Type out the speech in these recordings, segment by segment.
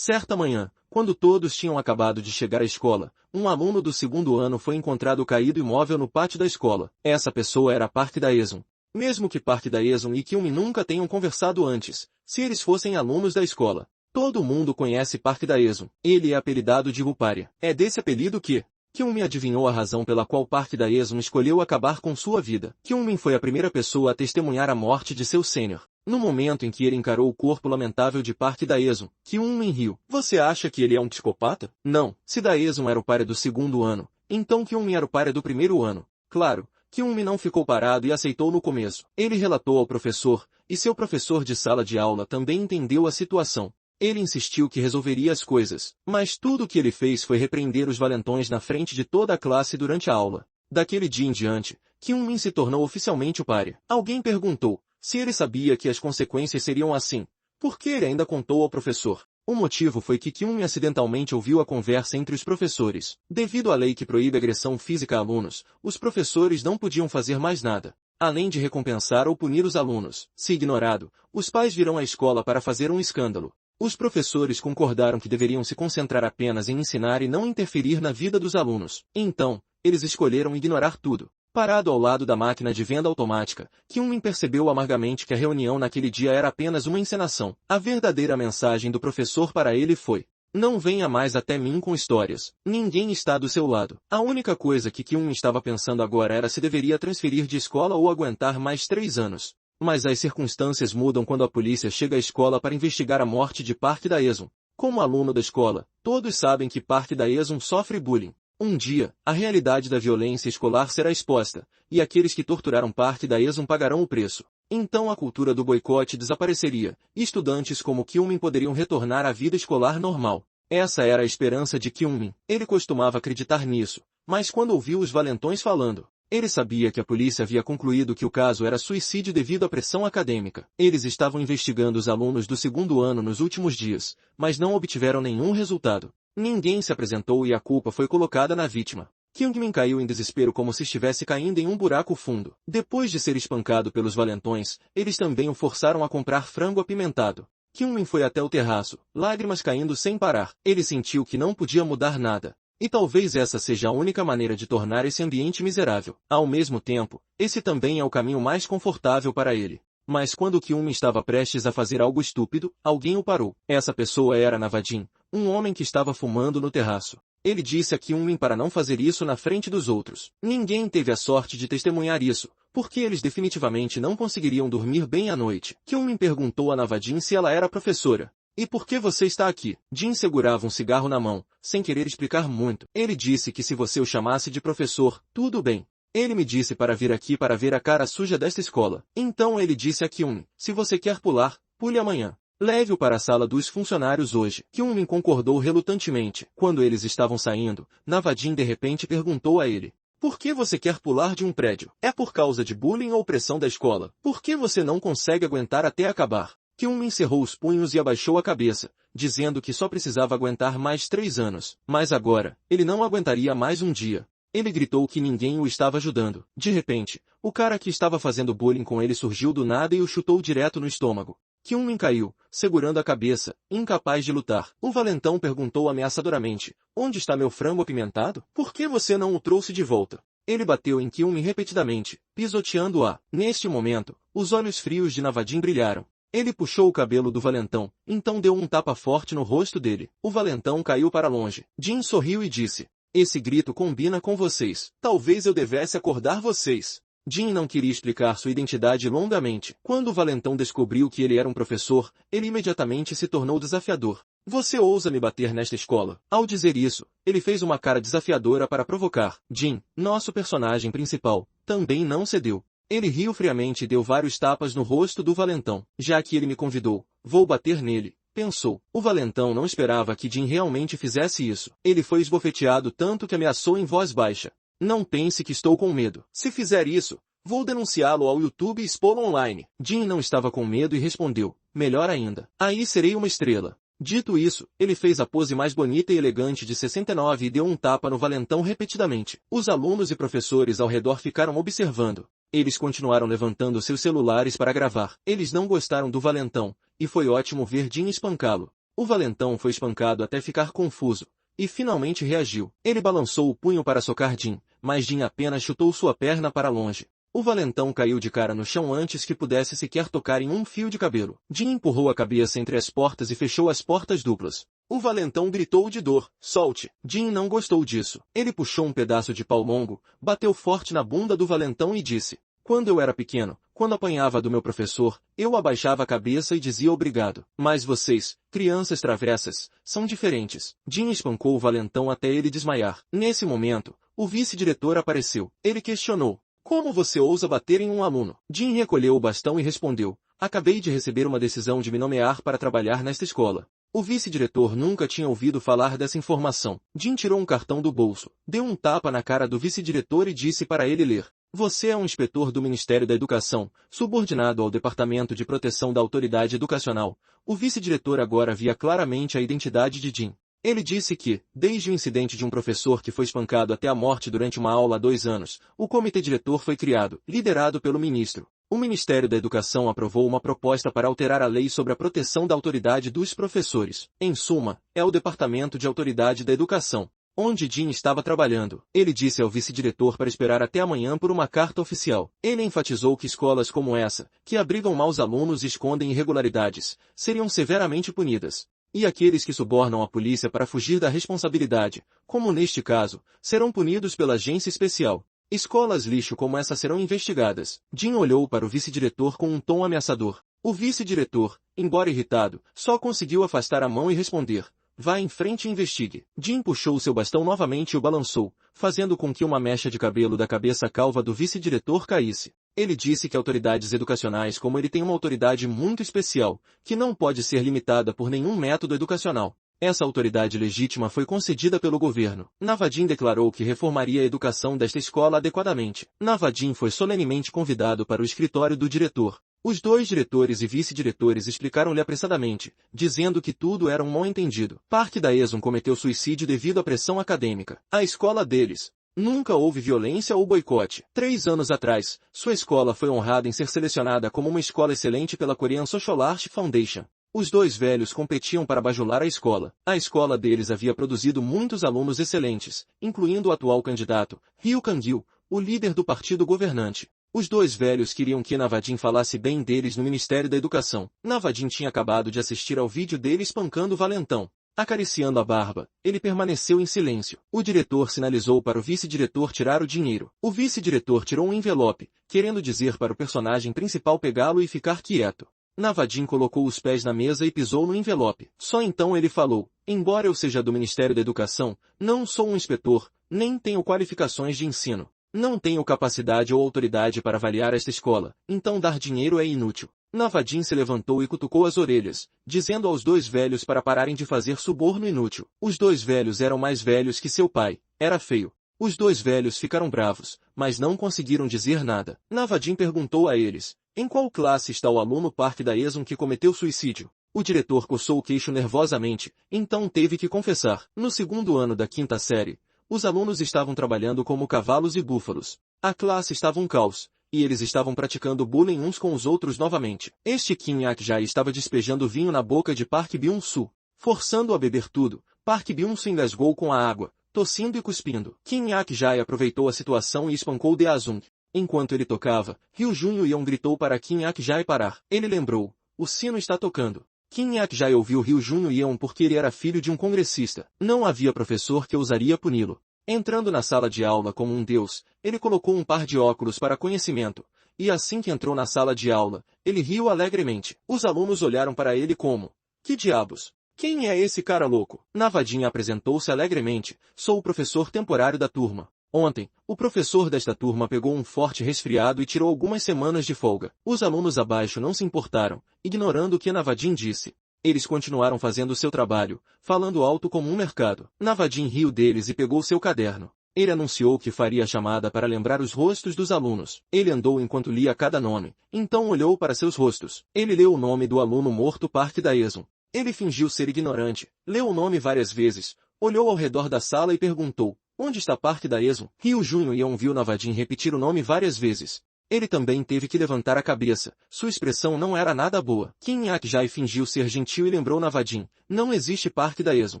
Certa manhã, quando todos tinham acabado de chegar à escola, um aluno do segundo ano foi encontrado caído imóvel no pátio da escola. Essa pessoa era Park Dae-sun. Mesmo que Park Dae-sun e Kyung-min nunca tenham conversado antes, se eles fossem alunos da escola. Todo mundo conhece Park Dae-sun. Ele é apelidado de Rupária. É desse apelido que Kyung-min adivinhou a razão pela qual Park Dae-sun escolheu acabar com sua vida. Kyung-min foi a primeira pessoa a testemunhar a morte de seu sênior. No momento em que ele encarou o corpo lamentável de Park Dae-sun, Kyung-min riu. Você acha que ele é um psicopata? Não. Se Dae-sun era o párria do segundo ano, então Kyung-min era o párria do primeiro ano. Claro, Kyung-min não ficou parado e aceitou no começo. Ele relatou ao professor, e seu professor de sala de aula também entendeu a situação. Ele insistiu que resolveria as coisas, mas tudo o que ele fez foi repreender os valentões na frente de toda a classe durante a aula. Daquele dia em diante, Kyung-min se tornou oficialmente o párria. Alguém perguntou se ele sabia que as consequências seriam assim. Por que ele ainda contou ao professor? O motivo foi que Kyung-min acidentalmente ouviu a conversa entre os professores. Devido à lei que proíbe agressão física a alunos, os professores não podiam fazer mais nada, além de recompensar ou punir os alunos. Se ignorado, os pais virão à escola para fazer um escândalo. Os professores concordaram que deveriam se concentrar apenas em ensinar e não interferir na vida dos alunos. Então, eles escolheram ignorar tudo. Parado ao lado da máquina de venda automática, Kyung-min percebeu amargamente que a reunião naquele dia era apenas uma encenação. A verdadeira mensagem do professor para ele foi: não venha mais até mim com histórias. Ninguém está do seu lado. A única coisa que Kyung-min estava pensando agora era se deveria transferir de escola ou aguentar mais 3 anos. Mas as circunstâncias mudam quando a polícia chega à escola para investigar a morte de Park Dae-sun. Como aluno da escola, todos sabem que Park Dae-sun sofre bullying. Um dia, a realidade da violência escolar será exposta, e aqueles que torturaram Park Dae-sun pagarão o preço. Então a cultura do boicote desapareceria, e estudantes como Kyung-min poderiam retornar à vida escolar normal. Essa era a esperança de Kyung-min. Ele costumava acreditar nisso, mas quando ouviu os valentões falando, ele sabia que a polícia havia concluído que o caso era suicídio devido à pressão acadêmica. Eles estavam investigando os alunos do segundo ano nos últimos dias, mas não obtiveram nenhum resultado. Ninguém se apresentou e a culpa foi colocada na vítima. Kyung-min caiu em desespero como se estivesse caindo em um buraco fundo. Depois de ser espancado pelos valentões, eles também o forçaram a comprar frango apimentado. Kyung-min foi até o terraço, lágrimas caindo sem parar. Ele sentiu que não podia mudar nada. E talvez essa seja a única maneira de tornar esse ambiente miserável. Ao mesmo tempo, esse também é o caminho mais confortável para ele. Mas quando Kyung-min estava prestes a fazer algo estúpido, alguém o parou. Essa pessoa era Navadin, um homem que estava fumando no terraço. Ele disse a Kyung-min para não fazer isso na frente dos outros. Ninguém teve a sorte de testemunhar isso, porque eles definitivamente não conseguiriam dormir bem à noite. Kyung-min perguntou a Navadin se ela era professora. E por que você está aqui? Jin segurava um cigarro na mão, sem querer explicar muito. Ele disse que se você o chamasse de professor, tudo bem. Ele me disse para vir aqui para ver a cara suja desta escola. Então ele disse a Kyung-min, se você quer pular, pule amanhã. Leve-o para a sala dos funcionários hoje. Kyung-min concordou relutantemente. Quando eles estavam saindo, Navadin de repente perguntou a ele: por que você quer pular de um prédio? É por causa de bullying ou pressão da escola? Por que você não consegue aguentar até acabar? Kyung-min cerrou os punhos e abaixou a cabeça, dizendo que só precisava aguentar mais 3 anos. Mas agora, ele não aguentaria mais um dia. Ele gritou que ninguém o estava ajudando. De repente, o cara que estava fazendo bullying com ele surgiu do nada e o chutou direto no estômago. Kyung-min caiu, segurando a cabeça, incapaz de lutar. O valentão perguntou ameaçadoramente: onde está meu frango apimentado? Por que você não o trouxe de volta? Ele bateu em Kyung-min repetidamente, pisoteando-a. Neste momento, os olhos frios de Navadin brilharam. Ele puxou o cabelo do valentão, então deu um tapa forte no rosto dele. O valentão caiu para longe. Jin sorriu e disse: esse grito combina com vocês. Talvez eu devesse acordar vocês. Jin não queria explicar sua identidade longamente. Quando o valentão descobriu que ele era um professor, ele imediatamente se tornou desafiador. Você ousa me bater nesta escola? Ao dizer isso, ele fez uma cara desafiadora para provocar. Jin, nosso personagem principal, também não cedeu. Ele riu friamente e deu vários tapas no rosto do valentão. Já que ele me convidou, vou bater nele, pensou. O valentão não esperava que Jin realmente fizesse isso. Ele foi esbofeteado tanto que ameaçou em voz baixa: não pense que estou com medo. Se fizer isso, vou denunciá-lo ao YouTube e expô-lo online. Jin não estava com medo e respondeu: melhor ainda. Aí serei uma estrela. Dito isso, ele fez a pose mais bonita e elegante de 69 e deu um tapa no valentão repetidamente. Os alunos e professores ao redor ficaram observando. Eles continuaram levantando seus celulares para gravar. Eles não gostaram do valentão, e foi ótimo ver Jin espancá-lo. O valentão foi espancado até ficar confuso, e finalmente reagiu. Ele balançou o punho para socar Jim, mas Jim apenas chutou sua perna para longe. O valentão caiu de cara no chão antes que pudesse sequer tocar em um fio de cabelo. Jim empurrou a cabeça entre as portas e fechou as portas duplas. O valentão gritou de dor. Solte! Jim não gostou disso. Ele puxou um pedaço de pau longo, bateu forte na bunda do valentão e disse: quando eu era pequeno, quando apanhava do meu professor, eu abaixava a cabeça e dizia obrigado. Mas vocês, crianças travessas, são diferentes. Jim espancou o valentão até ele desmaiar. Nesse momento, o vice-diretor apareceu. Ele questionou: como você ousa bater em um aluno? Jim recolheu o bastão e respondeu: acabei de receber uma decisão de me nomear para trabalhar nesta escola. O vice-diretor nunca tinha ouvido falar dessa informação. Jim tirou um cartão do bolso, deu um tapa na cara do vice-diretor e disse para ele ler: você é um inspetor do Ministério da Educação, subordinado ao Departamento de Proteção da Autoridade Educacional. O vice-diretor agora via claramente a identidade de Jim. Ele disse que, desde o incidente de um professor que foi espancado até a morte durante uma aula há 2 anos, o comitê diretor foi criado, liderado pelo ministro. O Ministério da Educação aprovou uma proposta para alterar a lei sobre a proteção da autoridade dos professores. Em suma, é o Departamento de Autoridade da Educação, onde Jim estava trabalhando. Ele disse ao vice-diretor para esperar até amanhã por uma carta oficial. Ele enfatizou que escolas como essa, que abrigam maus alunos e escondem irregularidades, seriam severamente punidas. E aqueles que subornam a polícia para fugir da responsabilidade, como neste caso, serão punidos pela agência especial. Escolas lixo como essa serão investigadas. Jim olhou para o vice-diretor com um tom ameaçador. O vice-diretor, embora irritado, só conseguiu afastar a mão e responder: vá em frente e investigue. Jim puxou seu bastão novamente e o balançou, fazendo com que uma mecha de cabelo da cabeça calva do vice-diretor caísse. Ele disse que autoridades educacionais como ele têm uma autoridade muito especial, que não pode ser limitada por nenhum método educacional. Essa autoridade legítima foi concedida pelo governo. Navadim declarou que reformaria a educação desta escola adequadamente. Navadim foi solenemente convidado para o escritório do diretor. Os 2 diretores e vice-diretores explicaram-lhe apressadamente, dizendo que tudo era um mal-entendido. Park Daesun cometeu suicídio devido à pressão acadêmica. A escola deles. Nunca houve violência ou boicote. 3 anos atrás, sua escola foi honrada em ser selecionada como uma escola excelente pela Korean Social Art Foundation. Os 2 velhos competiam para bajular a escola. A escola deles havia produzido muitos alunos excelentes, incluindo o atual candidato, Ryu Kang-il, o líder do partido governante. Os 2 velhos queriam que Navadim falasse bem deles no Ministério da Educação. Navadim tinha acabado de assistir ao vídeo dele espancando o valentão. Acariciando a barba, ele permaneceu em silêncio. O diretor sinalizou para o vice-diretor tirar o dinheiro. O vice-diretor tirou um envelope, querendo dizer para o personagem principal pegá-lo e ficar quieto. Navadim colocou os pés na mesa e pisou no envelope. Só então ele falou: embora eu seja do Ministério da Educação, não sou um inspetor, nem tenho qualificações de ensino. Não tenho capacidade ou autoridade para avaliar esta escola, então dar dinheiro é inútil. Navadim se levantou e cutucou as orelhas, dizendo aos 2 velhos para pararem de fazer suborno inútil. Os 2 velhos eram mais velhos que seu pai. Era feio. Os 2 velhos ficaram bravos, mas não conseguiram dizer nada. Navadim perguntou a eles: em qual classe está o aluno Park Daesun que cometeu suicídio? O diretor coçou o queixo nervosamente, então teve que confessar. No 2º ano da 5ª série, os alunos estavam trabalhando como cavalos e búfalos. A classe estava um caos, e eles estavam praticando bullying uns com os outros novamente. Este Kim Yak-jae estava despejando vinho na boca de Park Byung-soo. Forçando-o a beber tudo, Park Byung-soo engasgou com a água, tossindo e cuspindo. Kim Yak-jae aproveitou a situação e espancou Dae-sung. Enquanto ele tocava, Ryu Jun-yeon gritou para Kim Yak-jae parar. Ele lembrou: o sino está tocando. Kim Yak-jae ouviu Ryu Jun-yeon porque ele era filho de um congressista. Não havia professor que ousaria puni-lo. Entrando na sala de aula como um deus, ele colocou um par de óculos para conhecimento, e assim que entrou na sala de aula, ele riu alegremente. Os alunos olharam para ele como: que diabos? Quem é esse cara louco? Navadim apresentou-se alegremente: sou o professor temporário da turma. Ontem, o professor desta turma pegou um forte resfriado e tirou algumas semanas de folga. Os alunos abaixo não se importaram, ignorando o que Navadim disse. Eles continuaram fazendo seu trabalho, falando alto como um mercado. Navadim riu deles e pegou seu caderno. Ele anunciou que faria a chamada para lembrar os rostos dos alunos. Ele andou enquanto lia cada nome, então olhou para seus rostos. Ele leu o nome do aluno morto Park Daesun. Ele fingiu ser ignorante, leu o nome várias vezes, olhou ao redor da sala e perguntou: onde está Park Daesun? Ryu Jun-yeon viu Navadim repetir o nome várias vezes. Ele também teve que levantar a cabeça. Sua expressão não era nada boa. Kim Yak-jae fingiu ser gentil e lembrou Navadin. Não existe Parque Daesun.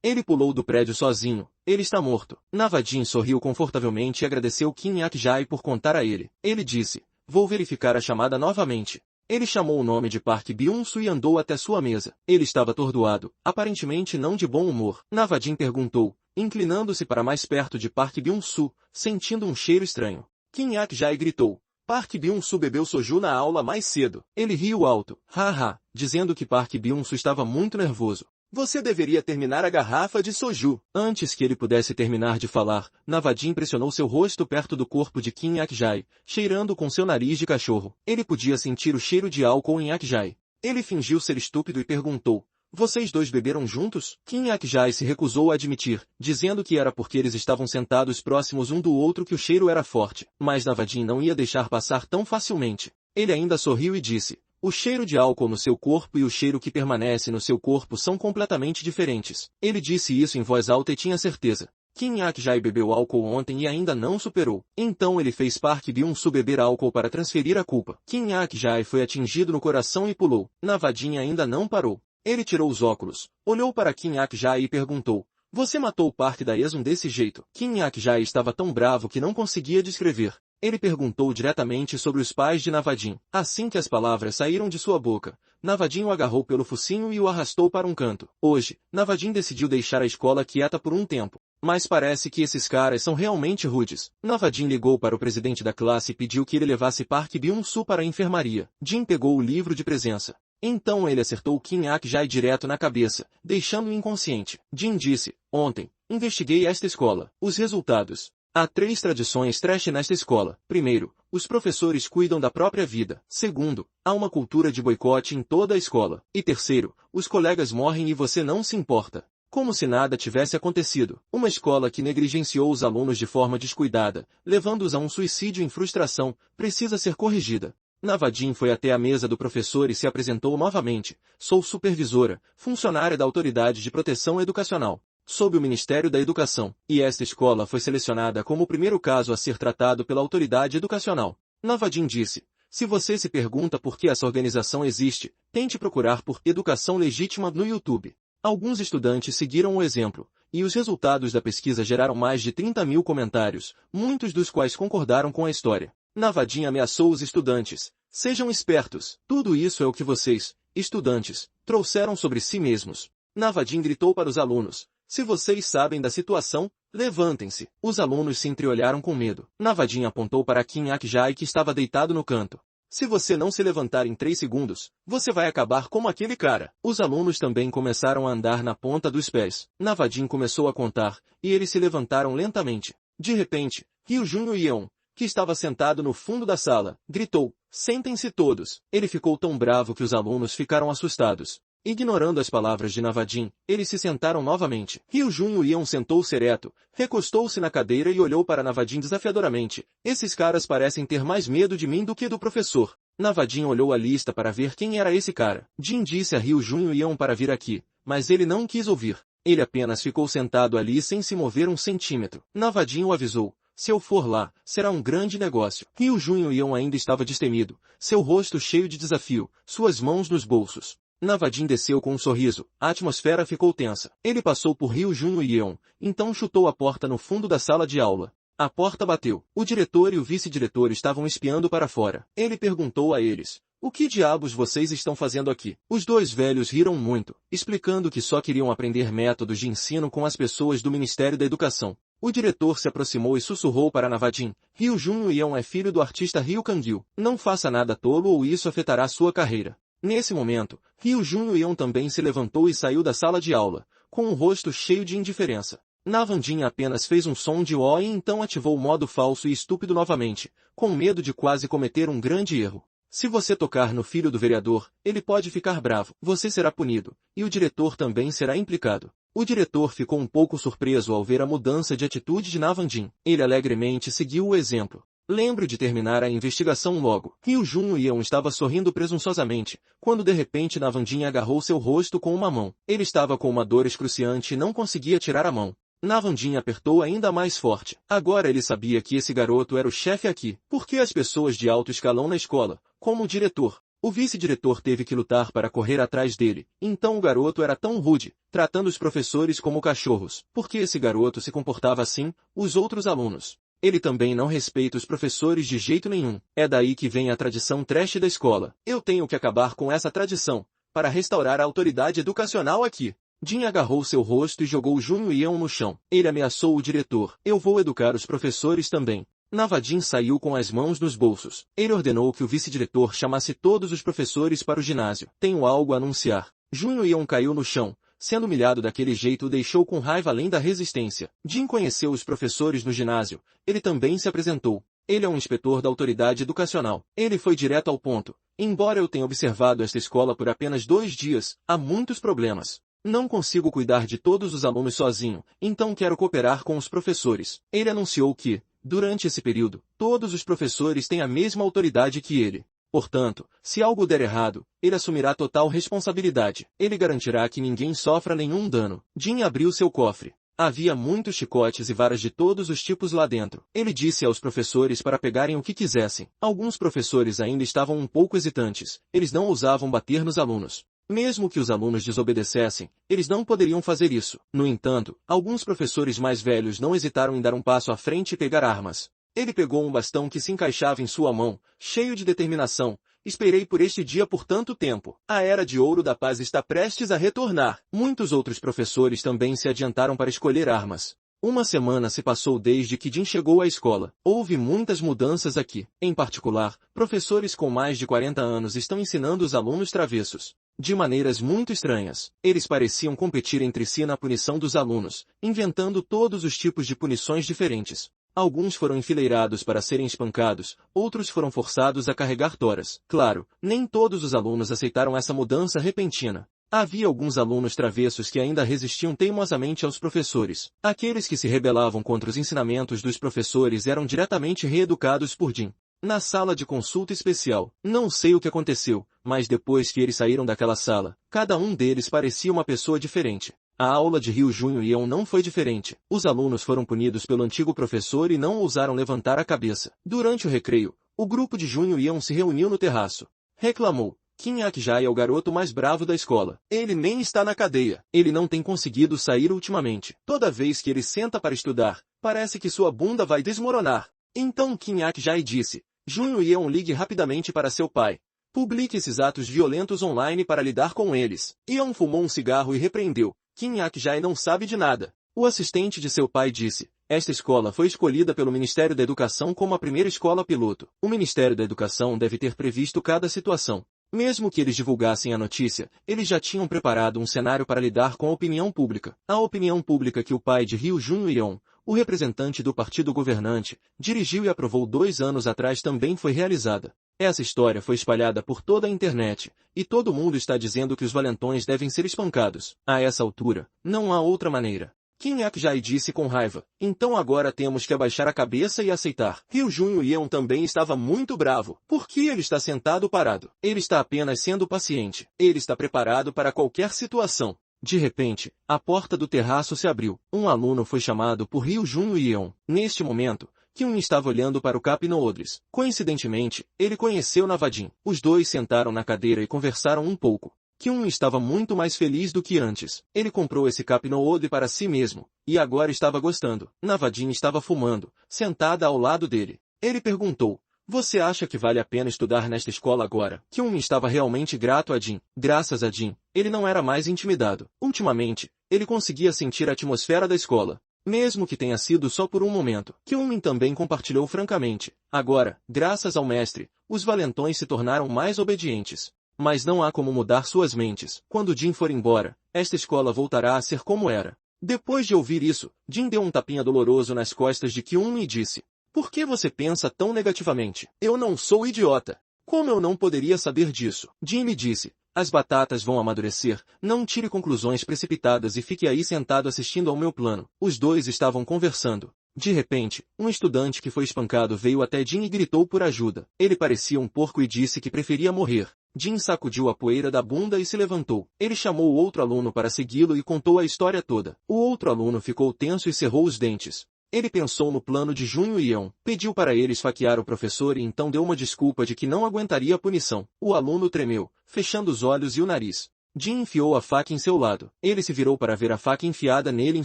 Ele pulou do prédio sozinho. Ele está morto. Navadin sorriu confortavelmente e agradeceu Kim Yak-jae por contar a ele. Ele disse, vou verificar a chamada novamente. Ele chamou o nome de Park Byung-soo e andou até sua mesa. Ele estava atordoado, aparentemente não de bom humor. Navadin perguntou, inclinando-se para mais perto de Park Byung-soo, sentindo um cheiro estranho. Kim Yak-jae gritou. Park Byung-soo bebeu soju na aula mais cedo. Ele riu alto, haha, dizendo que Park Byung-soo estava muito nervoso. Você deveria terminar a garrafa de soju. Antes que ele pudesse terminar de falar, Navadin pressionou seu rosto perto do corpo de Kim Yak-jae, cheirando com seu nariz de cachorro. Ele podia sentir o cheiro de álcool em Yak-jae. Ele fingiu ser estúpido e perguntou, vocês dois beberam juntos? Kim Yak-jae se recusou a admitir, dizendo que era porque eles estavam sentados próximos um do outro que o cheiro era forte. Mas Navadin não ia deixar passar tão facilmente. Ele ainda sorriu e disse, o cheiro de álcool no seu corpo e o cheiro que permanece no seu corpo são completamente diferentes. Ele disse isso em voz alta e tinha certeza. Kim Yak-jae bebeu álcool ontem e ainda não superou. Então ele fez Park Byung-soo beber álcool para transferir a culpa. Kim Yak-jae foi atingido no coração e pulou. Navadin ainda não parou. Ele tirou os óculos, olhou para Kim Yak-jae e perguntou, você matou o Park Daesun desse jeito? Kim Yak-jae estava tão bravo que não conseguia descrever. Ele perguntou diretamente sobre os pais de Navadin. Assim que as palavras saíram de sua boca, Navadin o agarrou pelo focinho e o arrastou para um canto. Hoje, Navadin decidiu deixar a escola quieta por um tempo. Mas parece que esses caras são realmente rudes. Navadin ligou para o presidente da classe e pediu que ele levasse Park Byung-soo para a enfermaria. Jin pegou o livro de presença. Então ele acertou Kim Yak-jae direto na cabeça, deixando-o inconsciente. Jin disse, ontem, investiguei esta escola. Os resultados. Há 3 tradições trash nesta escola. Primeiro, os professores cuidam da própria vida. Segundo, há uma cultura de boicote em toda a escola. E terceiro, os colegas morrem e você não se importa. Como se nada tivesse acontecido. Uma escola que negligenciou os alunos de forma descuidada, levando-os a um suicídio em frustração, precisa ser corrigida. Navadin foi até a mesa do professor e se apresentou novamente. Sou supervisora, funcionária da Autoridade de Proteção Educacional, sob o Ministério da Educação, e esta escola foi selecionada como o primeiro caso a ser tratado pela autoridade educacional. Navadin disse, se você se pergunta por que essa organização existe, tente procurar por Educação Legítima no YouTube. Alguns estudantes seguiram o exemplo, e os resultados da pesquisa geraram mais de 30.000 comentários, muitos dos quais concordaram com a história. Navadin ameaçou os estudantes. Sejam espertos. Tudo isso é o que vocês, estudantes, trouxeram sobre si mesmos. Navadin gritou para os alunos. Se vocês sabem da situação, levantem-se. Os alunos se entreolharam com medo. Navadin apontou para Kim Yak-jae que estava deitado no canto. Se você não se levantar em 3 segundos, você vai acabar como aquele cara. Os alunos também começaram a andar na ponta dos pés. Navadin começou a contar, e eles se levantaram lentamente. De repente, Ryujun Yeon, que estava sentado no fundo da sala, gritou, sentem-se todos. Ele ficou tão bravo que os alunos ficaram assustados. Ignorando as palavras de Navadin, eles se sentaram novamente. Ryujun Yeon sentou-se ereto, recostou-se na cadeira e olhou para Navadin desafiadoramente. Esses caras parecem ter mais medo de mim do que do professor. Navadin olhou a lista para ver quem era esse cara. Jin disse a Ryujun Yeon para vir aqui, mas ele não quis ouvir. Ele apenas ficou sentado ali sem se mover um centímetro. Navadin o avisou. Se eu for lá, será um grande negócio. Ryujun Yeon ainda estava destemido, seu rosto cheio de desafio, suas mãos nos bolsos. Navadin desceu com um sorriso, a atmosfera ficou tensa. Ele passou por Ryujun Yeon, então chutou a porta no fundo da sala de aula. A porta bateu. O diretor e o vice-diretor estavam espiando para fora. Ele perguntou a eles, o que diabos vocês estão fazendo aqui? Os 2 velhos riram muito, explicando que só queriam aprender métodos de ensino com as pessoas do Ministério da Educação. O diretor se aproximou e sussurrou para Navadin, Ryujun Yeon é filho do artista Ryu Kang-il. Não faça nada tolo ou isso afetará sua carreira. Nesse momento, Ryujun Yeon também se levantou e saiu da sala de aula, com um rosto cheio de indiferença. Navadin apenas fez um som de ó e então ativou o modo falso e estúpido novamente, com medo de quase cometer um grande erro. Se você tocar no filho do vereador, ele pode ficar bravo. Você será punido, e o diretor também será implicado. O diretor ficou um pouco surpreso ao ver a mudança de atitude de Navadin. Ele alegremente seguiu o exemplo. Lembro de terminar a investigação logo. Ryujun Yeon estava sorrindo presunçosamente, quando de repente Navadin agarrou seu rosto com uma mão. Ele estava com uma dor excruciante e não conseguia tirar a mão. Navandin apertou ainda mais forte. Agora ele sabia que esse garoto era o chefe aqui, porque as pessoas de alto escalão na escola, como o diretor, o vice-diretor teve que lutar para correr atrás dele, então o garoto era tão rude, tratando os professores como cachorros. Porque esse garoto se comportava assim, os outros alunos. Ele também não respeita os professores de jeito nenhum. É daí que vem a tradição trash da escola. Eu tenho que acabar com essa tradição, para restaurar a autoridade educacional aqui. Jin agarrou seu rosto e jogou Junho Yeon no chão. Ele ameaçou o diretor. Eu vou educar os professores também. Navadin saiu com as mãos nos bolsos. Ele ordenou que o vice-diretor chamasse todos os professores para o ginásio. Tenho algo a anunciar. Junho Yeon caiu no chão. Sendo humilhado daquele jeito o deixou com raiva além da resistência. Jin conheceu os professores no ginásio. Ele também se apresentou. Ele é um inspetor da autoridade educacional. Ele foi direto ao ponto. Embora eu tenha observado esta escola por apenas 2 dias, há muitos problemas. Não consigo cuidar de todos os alunos sozinho, então quero cooperar com os professores. Ele anunciou que, durante esse período, todos os professores têm a mesma autoridade que ele. Portanto, se algo der errado, ele assumirá total responsabilidade. Ele garantirá que ninguém sofra nenhum dano. Jin abriu seu cofre. Havia muitos chicotes e varas de todos os tipos lá dentro. Ele disse aos professores para pegarem o que quisessem. Alguns professores ainda estavam um pouco hesitantes. Eles não ousavam bater nos alunos. Mesmo que os alunos desobedecessem, eles não poderiam fazer isso. No entanto, alguns professores mais velhos não hesitaram em dar um passo à frente e pegar armas. Ele pegou um bastão que se encaixava em sua mão, cheio de determinação. Esperei por este dia por tanto tempo. A era de ouro da paz está prestes a retornar. Muitos outros professores também se adiantaram para escolher armas. Uma semana se passou desde que Jin chegou à escola. Houve muitas mudanças aqui. Em particular, professores com mais de 40 anos estão ensinando os alunos travessos. De maneiras muito estranhas. Eles pareciam competir entre si na punição dos alunos, inventando todos os tipos de punições diferentes. Alguns foram enfileirados para serem espancados, outros foram forçados a carregar toras. Claro, nem todos os alunos aceitaram essa mudança repentina. Havia alguns alunos travessos que ainda resistiam teimosamente aos professores. Aqueles que se rebelavam contra os ensinamentos dos professores eram diretamente reeducados por Jin. Na sala de consulta especial, não sei o que aconteceu, mas depois que eles saíram daquela sala, cada um deles parecia uma pessoa diferente. A aula de Ryu Junho Yeon não foi diferente. Os alunos foram punidos pelo antigo professor e não ousaram levantar a cabeça. Durante o recreio, o grupo de Junho Yeon se reuniu no terraço. Reclamou. Kim Ak-jae é o garoto mais bravo da escola. Ele nem está na cadeia. Ele não tem conseguido sair ultimamente. Toda vez que ele senta para estudar, parece que sua bunda vai desmoronar. Então Kim Ak-jae disse, Junho Yeon, ligue rapidamente para seu pai. Publique esses atos violentos online para lidar com eles. Yeon fumou um cigarro e repreendeu. Kim Ak-jae não sabe de nada. O assistente de seu pai disse, esta escola foi escolhida pelo Ministério da Educação como a primeira escola piloto. O Ministério da Educação deve ter previsto cada situação. Mesmo que eles divulgassem a notícia, eles já tinham preparado um cenário para lidar com a opinião pública. A opinião pública que o pai de Ryu Junho Yeon, o representante do partido governante, dirigiu e aprovou 2 anos atrás também foi realizada. Essa história foi espalhada por toda a internet, e todo mundo está dizendo que os valentões devem ser espancados. A essa altura, não há outra maneira. Kim Ak-jae disse com raiva, então agora temos que abaixar a cabeça e aceitar. Ryu Junho Yeon também estava muito bravo. Por que ele está sentado parado? Ele está apenas sendo paciente. Ele está preparado para qualquer situação. De repente, a porta do terraço se abriu. Um aluno foi chamado por Ryu Junho Yeon. Neste momento, Kyun estava olhando para o Cap no Odres. Coincidentemente, ele conheceu Navadin. Os dois sentaram na cadeira e conversaram um pouco. Kyun estava muito mais feliz do que antes. Ele comprou esse Cap no Odre para si mesmo, e agora estava gostando. Navadin estava fumando, sentada ao lado dele. Ele perguntou, você acha que vale a pena estudar nesta escola agora? Kyun estava realmente grato a Jin. Graças a Jin, ele não era mais intimidado. Ultimamente, ele conseguia sentir a atmosfera da escola. Mesmo que tenha sido só por um momento. Kyun também compartilhou francamente. Agora, graças ao mestre, os valentões se tornaram mais obedientes. Mas não há como mudar suas mentes. Quando Jin for embora, esta escola voltará a ser como era. Depois de ouvir isso, Jin deu um tapinha doloroso nas costas de Kyun e disse, por que você pensa tão negativamente? Eu não sou idiota. Como eu não poderia saber disso? Jin lhe disse, as batatas vão amadurecer, não tire conclusões precipitadas e fique aí sentado assistindo ao meu plano. Os dois estavam conversando. De repente, um estudante que foi espancado veio até Jin e gritou por ajuda. Ele parecia um porco e disse que preferia morrer. Jin sacudiu a poeira da bunda e se levantou. Ele chamou o outro aluno para segui-lo e contou a história toda. O outro aluno ficou tenso e cerrou os dentes. Ele pensou no plano de Junho e Yeon, pediu para ele esfaquear o professor e então deu uma desculpa de que não aguentaria a punição. O aluno tremeu, fechando os olhos e o nariz. Jin enfiou a faca em seu lado. Ele se virou para ver a faca enfiada nele em